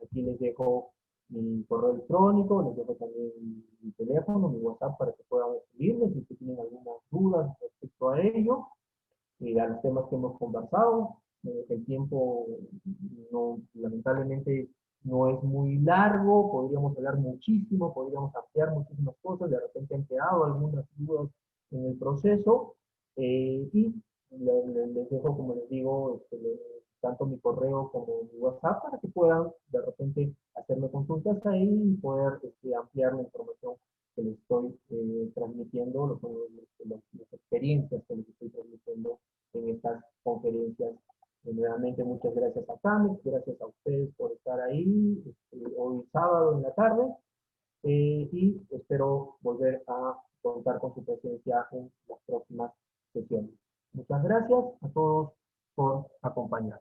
Aquí les dejo mi correo electrónico, les dejo también mi teléfono, mi WhatsApp para que puedan escribirme si tienen algunas dudas respecto a ello, a los temas que hemos conversado. El tiempo no, lamentablemente no es muy largo, podríamos hablar muchísimo, podríamos ampliar muchísimas cosas, de repente han quedado algunas dudas en el proceso, y les dejo, como les digo, tanto mi correo como mi WhatsApp para que puedan de repente hacerme consultas ahí y poder ampliar la información que les estoy transmitiendo, las experiencias que les estoy transmitiendo en estas conferencias. Nuevamente, muchas gracias a Camex, gracias a ustedes por estar ahí hoy sábado en la tarde, y espero volver a contar con su presencia en las próximas sesiones. Muchas gracias a todos por acompañar.